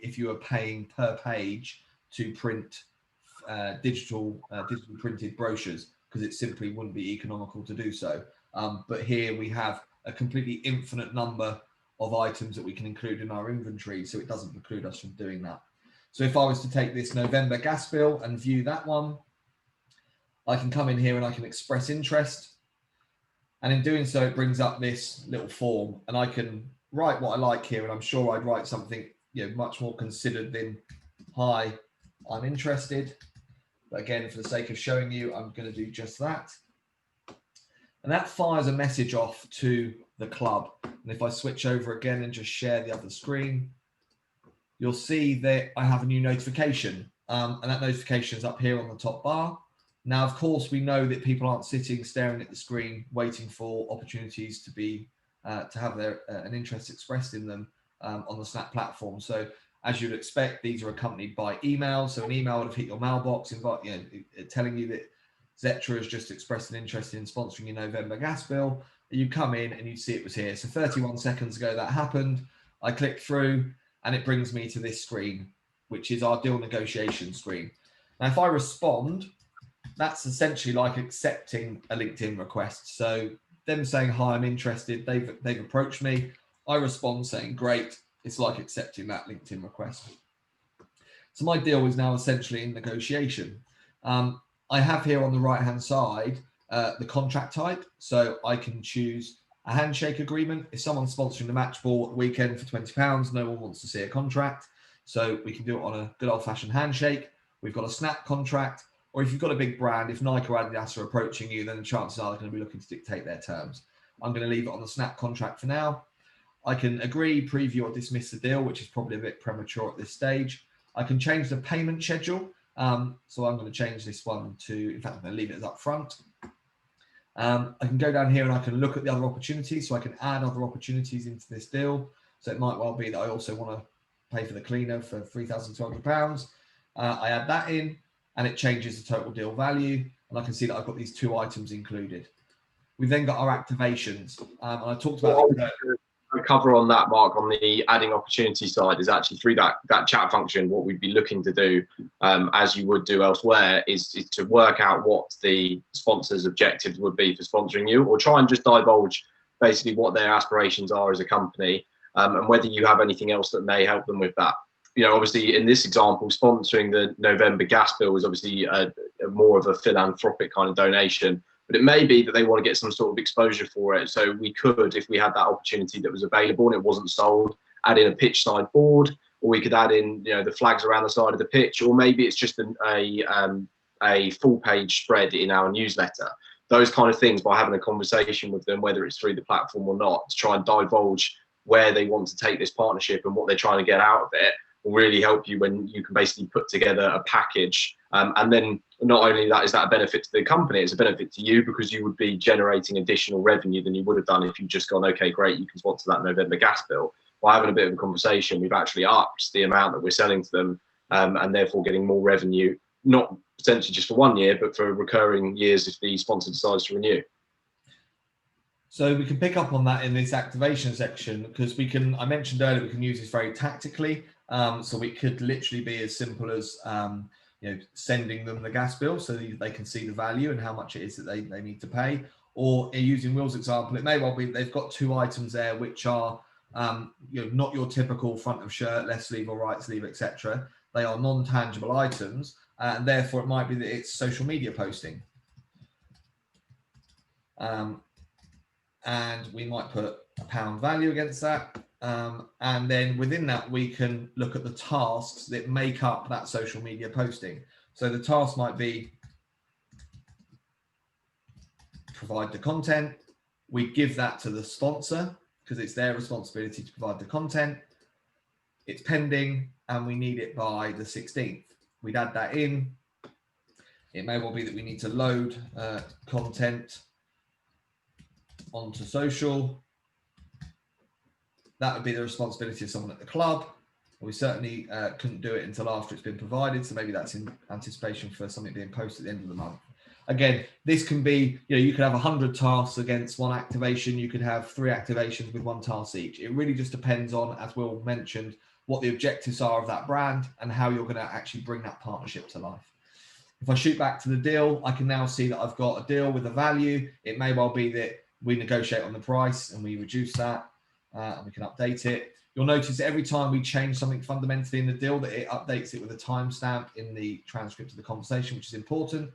if you were paying per page to print digitally printed brochures, because it simply wouldn't be economical to do so. But here we have a completely infinite number of items that we can include in our inventory, so it doesn't preclude us from doing that. So if I was to take this November gas bill and view that one, I can come in here and I can express interest. And in doing so, it brings up this little form, and I can write what I like here. And I'm sure I'd write something, much more considered than, "Hi, I'm interested." But again, for the sake of showing you, I'm going to do just that. And that fires a message off to the club. And if I switch over again and just share the other screen, you'll see that I have a new notification. And that notification is up here on the top bar. Now, of course, we know that people aren't sitting staring at the screen waiting for opportunities to be to have an interest expressed in them on the Snap platform. So as you'd expect, these are accompanied by emails. So an email would have hit your mailbox, telling you that Zetra has just expressed an interest in sponsoring your November gas bill. You come in and you see it was here. So 31 seconds ago that happened. I click through and it brings me to this screen, which is our deal negotiation screen. Now, if I respond, that's essentially like accepting a LinkedIn request. So them saying, "Hi, I'm interested." They've approached me. I respond saying, "Great." It's like accepting that LinkedIn request. So my deal is now essentially in negotiation. I have here on the right-hand side the contract type. So I can choose a handshake agreement. If someone's sponsoring the match ball at the weekend for £20, no one wants to see a contract. So we can do it on a good old-fashioned handshake. We've got a Snap contract. Or if you've got a big brand, if Nike or Adidas are approaching you, then the chances are they're going to be looking to dictate their terms. I'm going to leave it on the Snap contract for now. I can agree, preview, or dismiss the deal, which is probably a bit premature at this stage. I can change the payment schedule. So I'm going to change this one to, in fact, I'm going to leave it as up front. I can go down here and I can look at the other opportunities. So I can add other opportunities into this deal. So it might well be that I also want to pay for the cleaner for £3,200. I add that in, and it changes the total deal value. And I can see that I've got these two items included. We've then got our activations. And I talked about a cover on that, Mark, on the adding opportunity side is actually through that chat function. What we'd be looking to do, as you would do elsewhere, is to work out what the sponsor's objectives would be for sponsoring you, or try and just divulge basically what their aspirations are as a company, and whether you have anything else that may help them with that. Obviously in this example, sponsoring the November gas bill is obviously more of a philanthropic kind of donation. But it may be that they want to get some sort of exposure for it. So we could, if we had that opportunity that was available and it wasn't sold, add in a pitch side board, or we could add in, you know, the flags around the side of the pitch, or maybe it's just a full page spread in our newsletter. Those kind of things, by having a conversation with them, whether it's through the platform or not, to try and divulge where they want to take this partnership and what they're trying to get out of it, will really help you when you can basically put together a package. And then not only that is that a benefit to the company, it's a benefit to you, because you would be generating additional revenue than you would have done if you'd just gone, okay, great, you can sponsor that November gas bill. By having a bit of a conversation, we've actually upped the amount that we're selling to them, and therefore getting more revenue, not potentially just for 1 year, but for recurring years if the sponsor decides to renew. So we can pick up on that in this activation section, because we can, I mentioned earlier, we can use this very tactically. So it could literally be as simple as you know, sending them the gas bill so they can see the value and how much it is that they need to pay. Or using Will's example, it may well be they've got 2 items there which are you know, not your typical front of shirt, left sleeve or right sleeve, etc. They are non-tangible items, and therefore it might be that it's social media posting. And we might put a pound value against that. And then within that, we can look at the tasks that make up that social media posting. So the task might be provide the content. We give that to the sponsor because it's their responsibility to provide the content. It's pending and we need it by the 16th. We'd add that in. It may well be that we need to load content onto social. That would be the responsibility of someone at the club. We certainly couldn't do it until after it's been provided. So maybe that's in anticipation for something being posted at the end of the month. Again, this can be, you know, you could have 100 tasks against one activation. You could have 3 activations with 1 task each. It really just depends on, as Will mentioned, what the objectives are of that brand and how you're going to actually bring that partnership to life. If I shoot back to the deal, I can now see that I've got a deal with a value. It may well be that we negotiate on the price and we reduce that and we can update it. You'll notice that every time we change something fundamentally in the deal, that it updates it with a timestamp in the transcript of the conversation, which is important.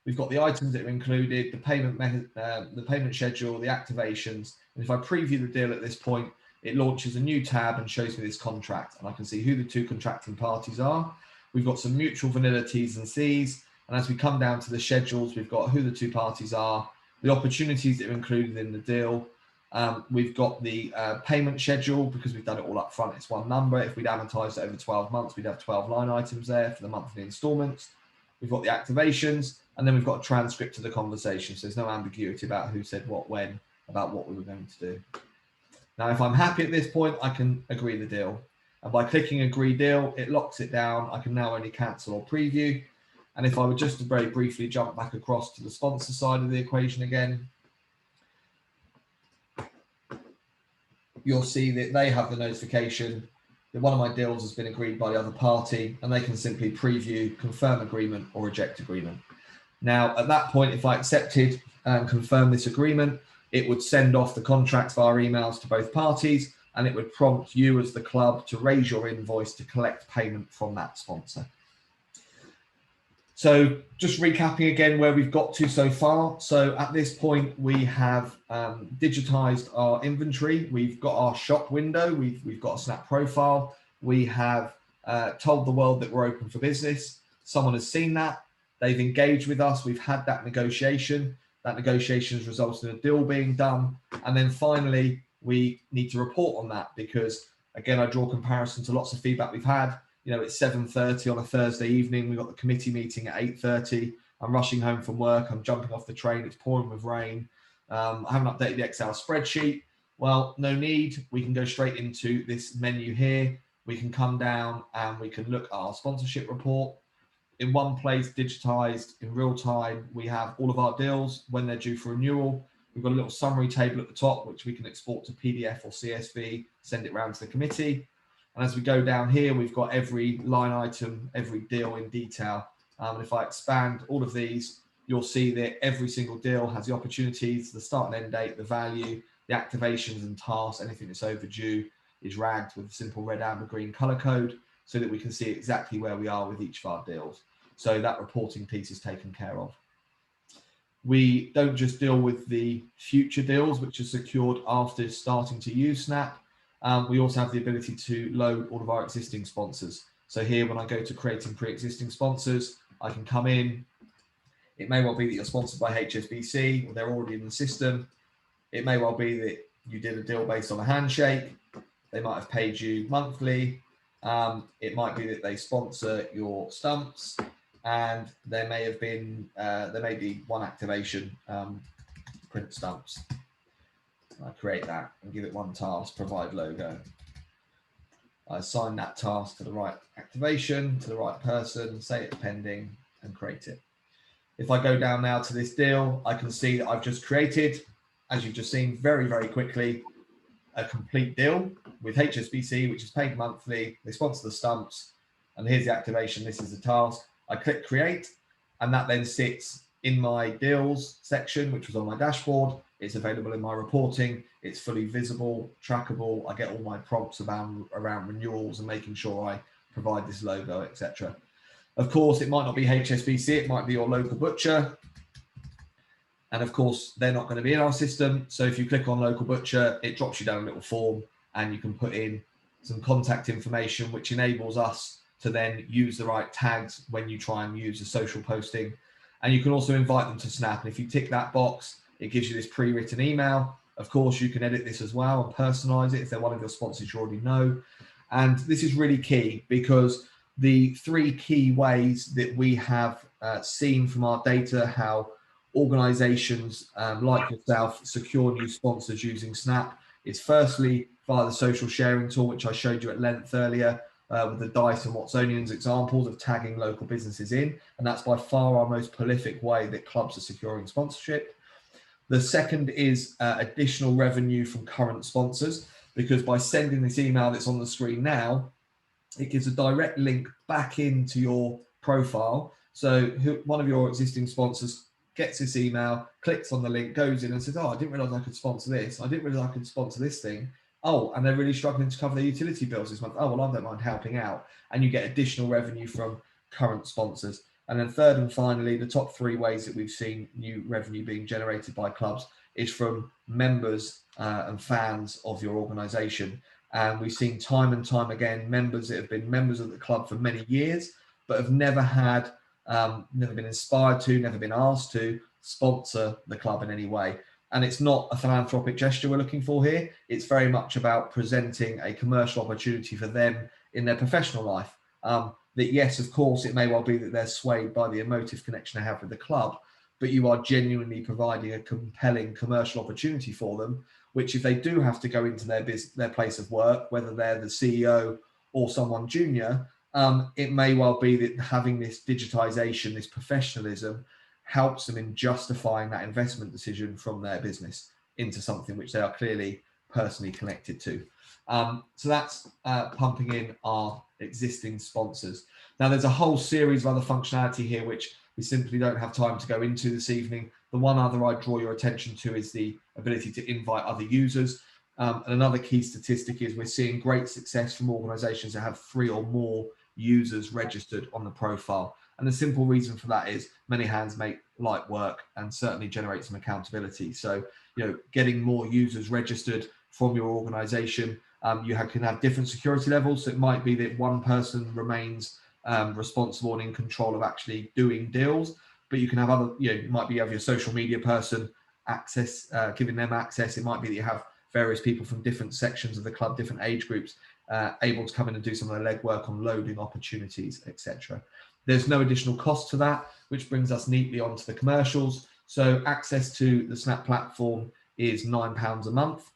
We've got the items that are included, the payment method, the payment schedule, the activations. And if I preview the deal at this point, it launches a new tab and shows me this contract, and I can see who the 2 contracting parties are. We've got some mutual vanilla T's and C's. And as we come down to the schedules, we've got who the 2 parties are, the opportunities that are included in the deal. We've got the payment schedule because we've done it all up front. It's 1 number. If we'd amortized it over 12 months, we'd have 12 line items there for the monthly installments. We've got the activations, and then we've got a transcript of the conversation. So there's no ambiguity about who said what, when, about what we were going to do. Now, if I'm happy at this point, I can agree the deal. And by clicking agree deal, it locks it down. I can now only cancel or preview. And if I would just very briefly jump back across to the sponsor side of the equation again, you'll see that they have the notification that one of my deals has been agreed by the other party, and they can simply preview, confirm agreement or reject agreement. Now, at that point, if I accepted and confirmed this agreement, it would send off the contracts via emails to both parties, and it would prompt you as the club to raise your invoice to collect payment from that sponsor. So just recapping again where we've got to so far. So at this point, we have digitized our inventory. We've got our shop window. We've got a Snap profile. We have told the world that we're open for business. Someone has seen that. They've engaged with us. We've had that negotiation. That negotiation has resulted in a deal being done. And then finally, we need to report on that because, again, I draw comparison to lots of feedback we've had. You know, it's 7:30 on a Thursday evening. We've got the committee meeting at 8:30. I'm rushing home from work. I'm jumping off the train. It's pouring with rain. I haven't updated the Excel spreadsheet. Well, no need. We can go straight into this menu here. We can come down and we can look at our sponsorship report. In one place, digitized in real time, we have all of our deals when they're due for renewal. We've got a little summary table at the top, which we can export to PDF or CSV, send it around to the committee. And as we go down here, we've got every line item, every deal in detail. And if I expand all of these, you'll see that every single deal has the opportunities, the start and end date, the value, the activations and tasks. Anything that's overdue is ragged with a simple red, amber, green color code so that we can see exactly where we are with each of our deals. So that reporting piece is taken care of. We don't just deal with the future deals, which are secured after starting to use Snap. We also have the ability to load all of our existing sponsors. So here, when I go to creating pre-existing sponsors, I can come in. It may well be that you're sponsored by HSBC, or they're already in the system. It may well be that you did a deal based on a handshake. They might have paid you monthly. It might be that they sponsor your stumps, and there may be one activation, print stumps. I create that and give it one task, provide logo. I assign that task to the right activation, to the right person, say it's pending, and create it. If I go down now to this deal, I can see that I've just created, as you've just seen, very, very quickly, a complete deal with HSBC, which is paid monthly. They sponsor the stumps, and here's the activation. This is the task. I click create, and that then sits in my deals section, which was on my dashboard. It's available in my reporting. It's fully visible, trackable. I get all my prompts around renewals and making sure I provide this logo, etc. Of course, it might not be HSBC. It might be your local butcher. And of course, they're not going to be in our system. So if you click on local butcher, it drops you down a little form, and you can put in some contact information, which enables us to then use the right tags when you try and use a social posting. And you can also invite them to Snap. And if you tick that box, it gives you this pre-written email. Of course, you can edit this as well and personalize it if they're one of your sponsors you already know. And this is really key, because the three key ways that we have seen from our data how organizations like yourself secure new sponsors using Snap is firstly via the social sharing tool, which I showed you at length earlier with the Dice and Watsonians examples of tagging local businesses in. And that's by far our most prolific way that clubs are securing sponsorship. The second is additional revenue from current sponsors, because by sending this email that's on the screen now, it gives a direct link back into your profile. So one of your existing sponsors gets this email, clicks on the link, goes in and says, oh, I didn't realize I could sponsor this. I didn't realize I could sponsor this thing. Oh, and they're really struggling to cover their utility bills this month. Oh, well, I don't mind helping out. And you get additional revenue from current sponsors. And then third and finally, the top three ways that we've seen new revenue being generated by clubs is from members and fans of your organization. And we've seen time and time again, members that have been members of the club for many years, but have never had, never been inspired to, never been asked to sponsor the club in any way. And it's not a philanthropic gesture we're looking for here. It's very much about presenting a commercial opportunity for them in their professional life. That yes, of course, it may well be that they're swayed by the emotive connection they have with the club, but you are genuinely providing a compelling commercial opportunity for them, which if they do have to go into their place of work, whether they're the CEO or someone junior, it may well be that having this digitization, this professionalism, helps them in justifying that investment decision from their business into something which they are clearly personally connected to. So that's pumping in our existing sponsors. Now, there's a whole series of other functionality here, which we simply don't have time to go into this evening. The one other I draw your attention to is the ability to invite other users. And another key statistic is we're seeing great success from organizations that have 3 or more users registered on the profile. And the simple reason for that is many hands make light work and certainly generate some accountability. So, getting more users registered from your organization, you can have different security levels. So it might be that one person remains responsible and in control of actually doing deals, but you can have other, it might be you have your social media person access, giving them access. It might be that you have various people from different sections of the club, different age groups, able to come in and do some of the legwork on loading opportunities, etc. There's no additional cost to that, which brings us neatly onto the commercials. So access to the Snap platform is £9 a month.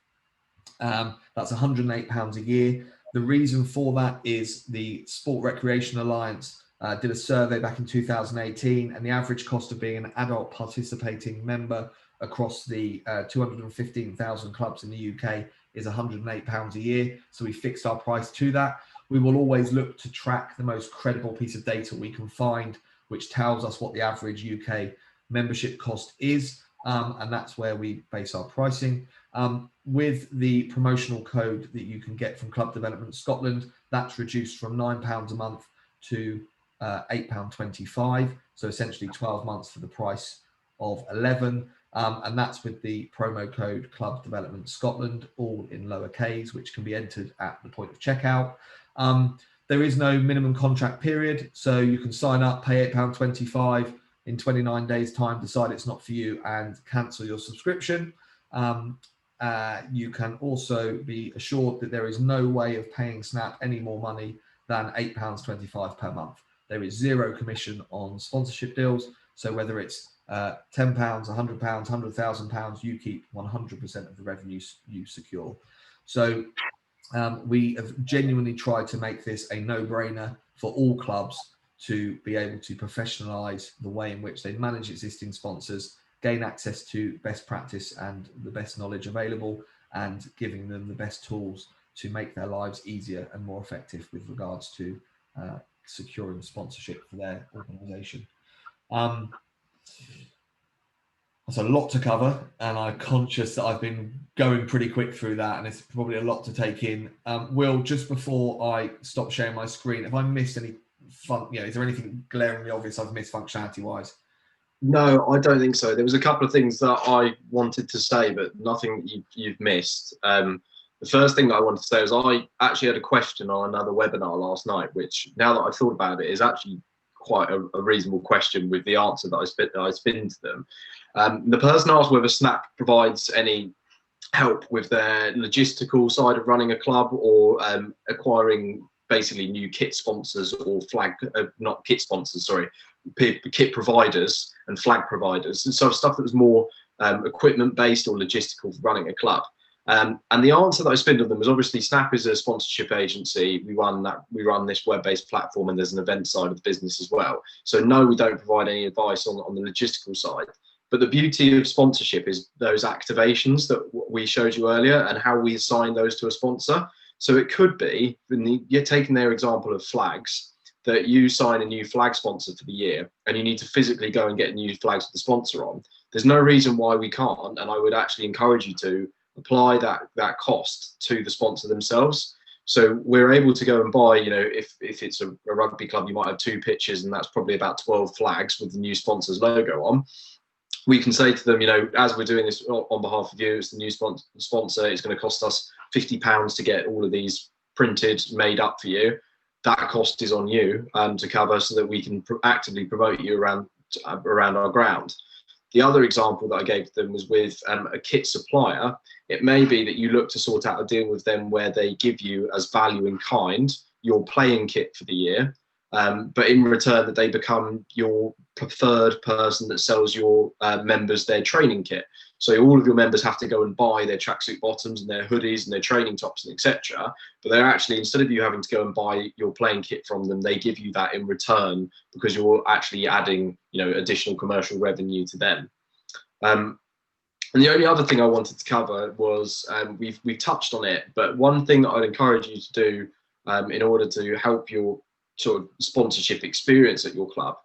That's £108 a year. The reason for that is the Sport Recreation Alliance did a survey back in 2018, and the average cost of being an adult participating member across the 215,000 clubs in the UK is £108 a year. So we fixed our price to that. We will always look to track the most credible piece of data we can find, which tells us what the average UK membership cost is. And that's where we base our pricing. With the promotional code that you can get from Club Development Scotland, that's reduced from £9 a month to £8.25. So essentially 12 months for the price of 11. And that's with the promo code Club Development Scotland, all in lowercase, which can be entered at the point of checkout. There is no minimum contract period, so you can sign up, pay £8.25 in 29 days' time, decide it's not for you, and cancel your subscription. You can also be assured that there is no way of paying Snap any more money than £8.25 per month. There is zero commission on sponsorship deals, so whether it's £10, £100, £100,000, you keep 100% of the revenue you secure. So we have genuinely tried to make this a no-brainer for all clubs to be able to professionalize the way in which they manage existing sponsors, gain access to best practice and the best knowledge available, and giving them the best tools to make their lives easier and more effective with regards to securing sponsorship for their organization. That's a lot to cover, and I'm conscious that I've been going pretty quick through that, and it's probably a lot to take in. Will, just before I stop sharing my screen, have I missed any is there anything glaringly obvious I've missed functionality-wise? No, I don't think so. There was a couple of things that I wanted to say, but nothing you've missed. The first thing that I wanted to say is I actually had a question on another webinar last night, which, now that I've thought about it, is actually quite a reasonable question with the answer that I spin to them. The person asked whether Snap provides any help with their logistical side of running a club, or acquiring basically new kit sponsors or not kit sponsors, sorry, kit providers and flag providers, and so stuff that was more equipment based or logistical for running a club. And the answer that I spinned on them was, obviously Snap is a sponsorship agency. We run this web-based platform, and there's an event side of the business as well. So no, we don't provide any advice on the logistical side. But the beauty of sponsorship is those activations that we showed you earlier, and how we assign those to a sponsor. So it could be, you're taking their example of flags, that you sign a new flag sponsor for the year, and you need to physically go and get new flags with the sponsor on. There's no reason why we can't, and I would actually encourage you to apply that cost to the sponsor themselves. So we're able to go and buy, if it's a rugby club, you might have 2 pitches, and that's probably about 12 flags with the new sponsor's logo on. We can say to them, as we're doing this on behalf of you, it's the new sponsor, it's going to cost us £50 to get all of these printed, made up for you. That cost is on you to cover, so that we can actively promote you around our ground. The other example that I gave them was with a kit supplier. It may be that you look to sort out a deal with them where they give you as value in kind your playing kit for the year, but in return that they become your preferred person that sells your members their training kit. So all of your members have to go and buy their tracksuit bottoms and their hoodies and their training tops and etc. But they're actually, instead of you having to go and buy your playing kit from them, they give you that in return, because you're actually adding, additional commercial revenue to them. And the only other thing I wanted to cover was, we've touched on it, but one thing that I'd encourage you to do in order to help your sort of sponsorship experience at your club,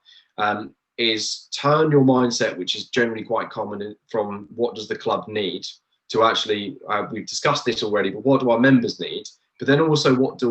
is turn your mindset, which is generally quite common, from what does the club need, to actually, we've discussed this already, but what do our members need? But then also, what do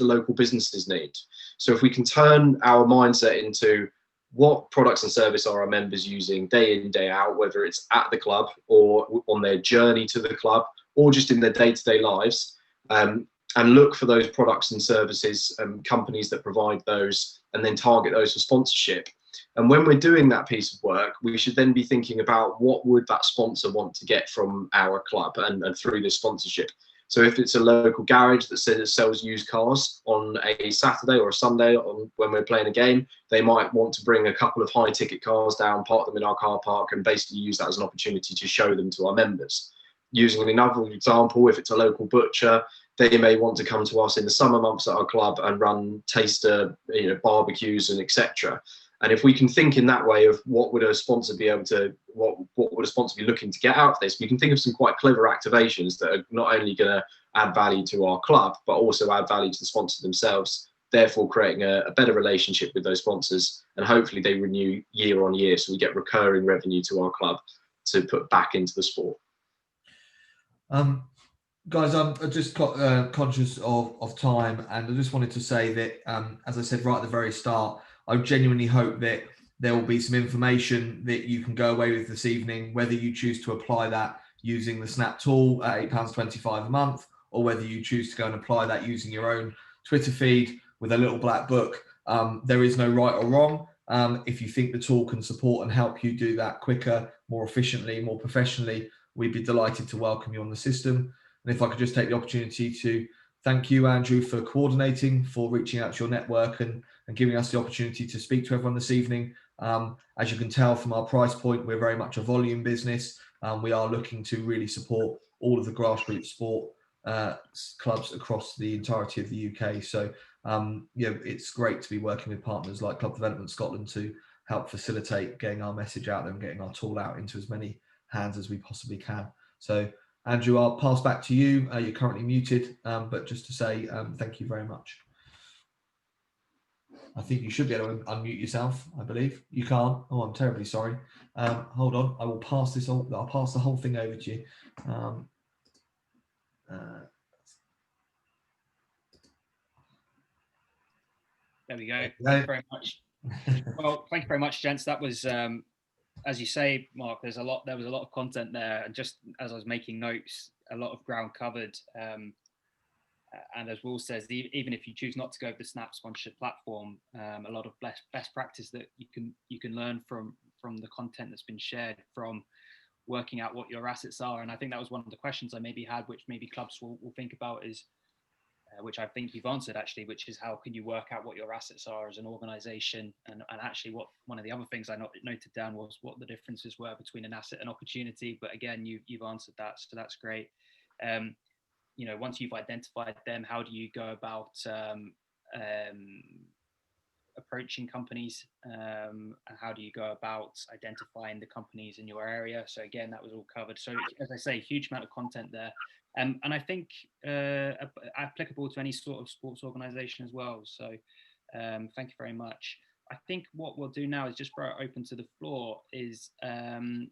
local businesses need? So if we can turn our mindset into what products and service are our members using day in, day out, whether it's at the club or on their journey to the club, or just in their day-to-day lives, and look for those products and services, companies that provide those, and then target those for sponsorship. And when we're doing that piece of work, we should then be thinking about what would that sponsor want to get from our club and through this sponsorship. So if it's a local garage that sells used cars on a Saturday or a Sunday when we're playing a game, they might want to bring a couple of high ticket cars down, park them in our car park, and basically use that as an opportunity to show them to our members. Using another example, if it's a local butcher, they may want to come to us in the summer months at our club and run taster, barbecues and etc. And if we can think in that way of what would a sponsor be able to, what would a sponsor be looking to get out of this, we can think of some quite clever activations that are not only going to add value to our club, but also add value to the sponsor themselves, therefore creating a better relationship with those sponsors, and hopefully they renew year on year, so we get recurring revenue to our club to put back into the sport. Guys, I'm just conscious of time, and I just wanted to say that, as I said right at the very start, I genuinely hope that there will be some information that you can go away with this evening, whether you choose to apply that using the Snap tool at £8.25 a month, or whether you choose to go and apply that using your own Twitter feed with a little black book. There is no right or wrong. If you think the tool can support and help you do that quicker, more efficiently, more professionally, we'd be delighted to welcome you on the system. And if I could just take the opportunity to thank you, Andrew, for coordinating, for reaching out to your network and giving us the opportunity to speak to everyone this evening. As you can tell from our price point, we're very much a volume business. We are looking to really support all of the grassroots sport clubs across the entirety of the UK. So, it's great to be working with partners like Club Development Scotland to help facilitate getting our message out there and getting our tool out into as many hands as we possibly can. So, Andrew, I'll pass back to you. You're currently muted, but just to say thank you very much. I think you should be able to unmute yourself, I believe. You can't. Oh, I'm terribly sorry. Hold on. I will pass this on. I'll pass the whole thing over to you. There we go. Thank you very much. Well, thank you very much, gents. That was, as you say, Mark, there was a lot of content there. And just as I was making notes, a lot of ground covered. And as Will says, even if you choose not to go with the Snap sponsorship platform, a lot of best practice that you can learn from the content that's been shared, from working out what your assets are. And I think that was one of the questions I maybe had, which maybe clubs will think about, is which I think you've answered actually, which is how can you work out what your assets are as an organization? And actually what one of the other things I noted down was what the differences were between an asset and opportunity. But again, you've answered that, so that's great. Once you've identified them, how do you go about approaching companies, and how do you go about identifying the companies in your area? So again, that was all covered. So as I say, huge amount of content there, and I think applicable to any sort of sports organization as well. So thank you very much. I think what we'll do now is just throw it open to the floor, and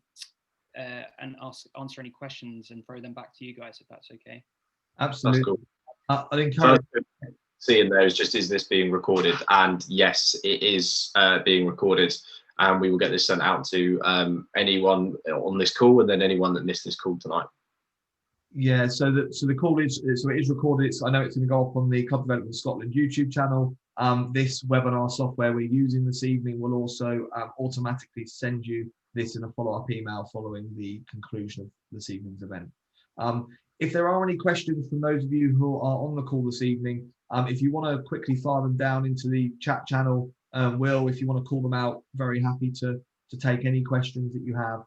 answer any questions and throw them back to you guys, if that's okay. Absolutely. That's cool. I encourage. Seeing there is just, is this being recorded? And yes, it is being recorded, and we will get this sent out to anyone on this call, and then anyone that missed this call tonight. Yeah, so the call is, so it is recorded. I know it's going to go up on the Club Development Scotland YouTube channel. This webinar software we're using this evening will also automatically send you this in a follow-up email following the conclusion of this evening's event. If there are any questions from those of you who are on the call this evening, if you want to quickly fire them down into the chat channel, Will, if you want to call them out, very happy to take any questions that you have,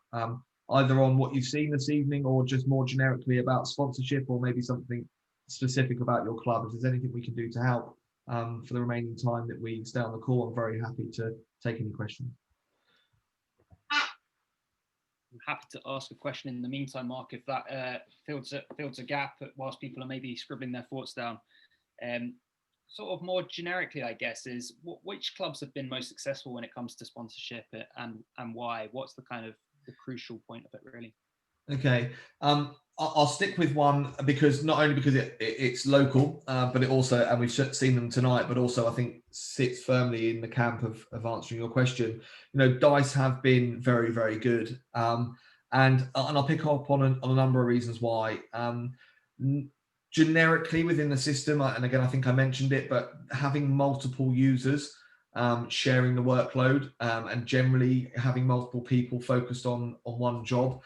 either on what you've seen this evening or just more generically about sponsorship, or maybe something specific about your club. If there's anything we can do to help for the remaining time that we stay on the call, I'm very happy to take any questions. I'm happy to ask a question in the meantime, Mark, if that fills a gap whilst people are maybe scribbling their thoughts down. Sort of more generically, I guess, is which clubs have been most successful when it comes to sponsorship, and why? What's the kind of the crucial point of it, really? Okay, I'll stick with one, because not only because it's local, but it also, and we've seen them tonight, but also I think sits firmly in the camp of answering your question. Dice have been very, very good, and I'll pick up on a number of reasons why. Generically within the system, and again I think I mentioned it, but having multiple users sharing the workload, and generally having multiple people focused on one job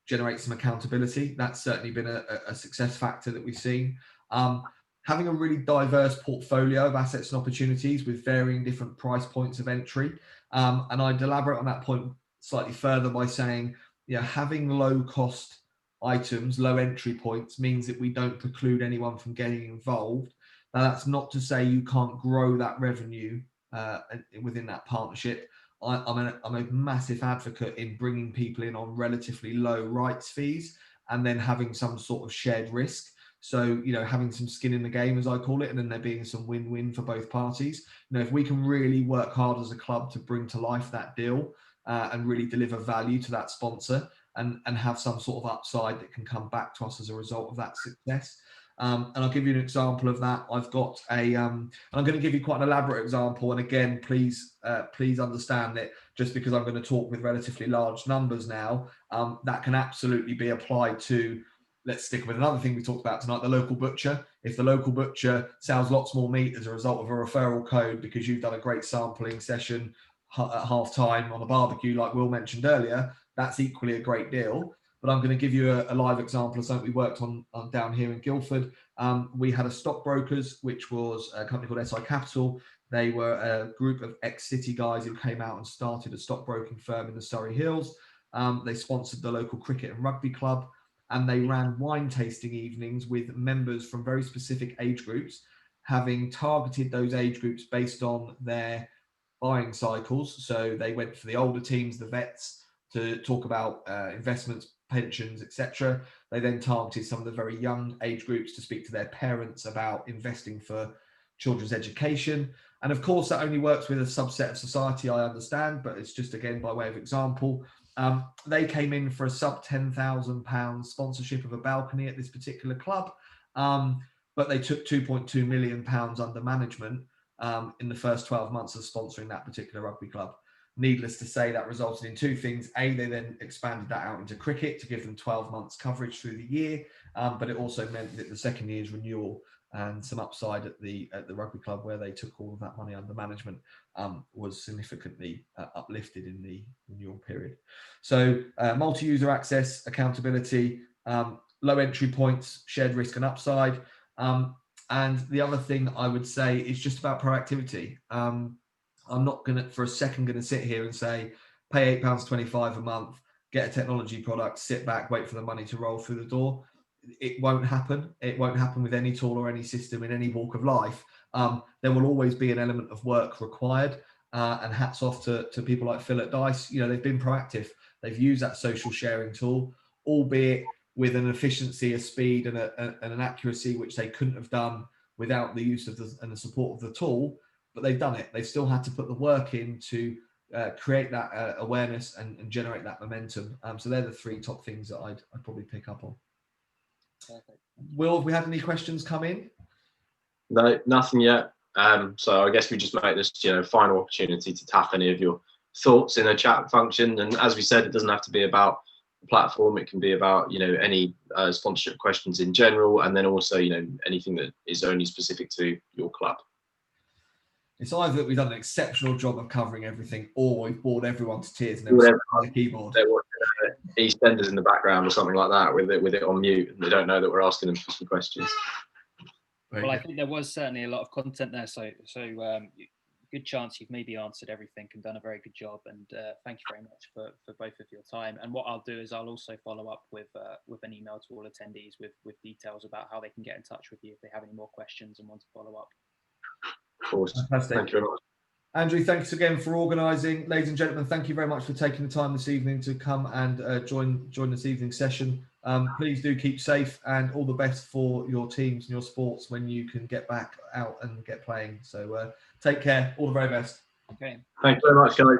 generates some accountability. That's certainly been a success factor that we've seen. Having a really diverse portfolio of assets and opportunities with varying different price points of entry, and I'd elaborate on that point slightly further by saying, having low cost items, low entry points, means that we don't preclude anyone from getting involved. Now, that's not to say you can't grow that revenue within that partnership. I'm a massive advocate in bringing people in on relatively low rights fees, and then having some sort of shared risk. So, having some skin in the game, as I call it, and then there being some win-win for both parties. If we can really work hard as a club to bring to life that deal and really deliver value to that sponsor, and have some sort of upside that can come back to us as a result of that success, And I'll give you an example of that. I've got a, and I'm going to give you quite an elaborate example. And again, please understand that just because I'm going to talk with relatively large numbers now, that can absolutely be applied to, let's stick with another thing we talked about tonight, the local butcher. If the local butcher sells lots more meat as a result of a referral code because you've done a great sampling session at half time on a barbecue, like Will mentioned earlier, that's equally a great deal. But I'm going to give you a live example of something we worked on down here in Guildford. We had a stockbrokers, which was a company called SI Capital. They were a group of ex-City guys who came out and started a stockbroking firm in the Surrey Hills. They sponsored the local cricket and rugby club, and they ran wine tasting evenings with members from very specific age groups, having targeted those age groups based on their buying cycles. So they went for the older teams, the vets, to talk about investments, pensions, etc. They then targeted some of the very young age groups to speak to their parents about investing for children's education. And of course, that only works with a subset of society, I understand, but it's just, again, by way of example. They came in for a sub £10,000 sponsorship of a balcony at this particular club, but they took £2.2 million under management in the first 12 months of sponsoring that particular rugby club. Needless to say, that resulted in two things. A, they then expanded that out into cricket to give them 12 months coverage through the year, but it also meant that the second year's renewal and some upside at the rugby club, where they took all of that money under management, was significantly uplifted in the renewal period. So multi-user access, accountability, low entry points, shared risk and upside. And the other thing I would say is just about proactivity. I'm not going to, for a second, going to sit here and say, pay £8.25 a month, get a technology product, sit back, wait for the money to roll through the door. It won't happen. It won't happen with any tool or any system in any walk of life. There will always be an element of work required. And hats off to people like Phil at Dice. You know, they've been proactive. They've used that social sharing tool, albeit with an efficiency, a speed, and an accuracy which they couldn't have done without the use of and the support of the tool. But they've done it. They've still had to put the work in to create that awareness and generate that momentum. So they're the three top things that I'd probably pick up on. Perfect. Will, have we had any questions come in? No, nothing yet. So I guess we just make this, final opportunity to tap any of your thoughts in a chat function. And as we said, it doesn't have to be about the platform. It can be about, any sponsorship questions in general, and then also, anything that is only specific to your club. It's either that we've done an exceptional job of covering everything, or we've bored everyone to tears and they're on the keyboard. They're watching EastEnders in the background or something like that with it on mute, and they don't know that we're asking them for some questions. Well, I think there was certainly a lot of content there, so good chance you've maybe answered everything and done a very good job. And thank you very much for both of your time. And what I'll do is I'll also follow up with an email to all attendees with details about how they can get in touch with you if they have any more questions and want to follow up. Of course. Fantastic. Thank you very much. Andrew, thanks again for organising. Ladies and gentlemen, thank you very much for taking the time this evening to come and join this evening's session. Please do keep safe, and all the best for your teams and your sports when you can get back out and get playing. So take care. All the very best. Okay. Thanks very much, guys.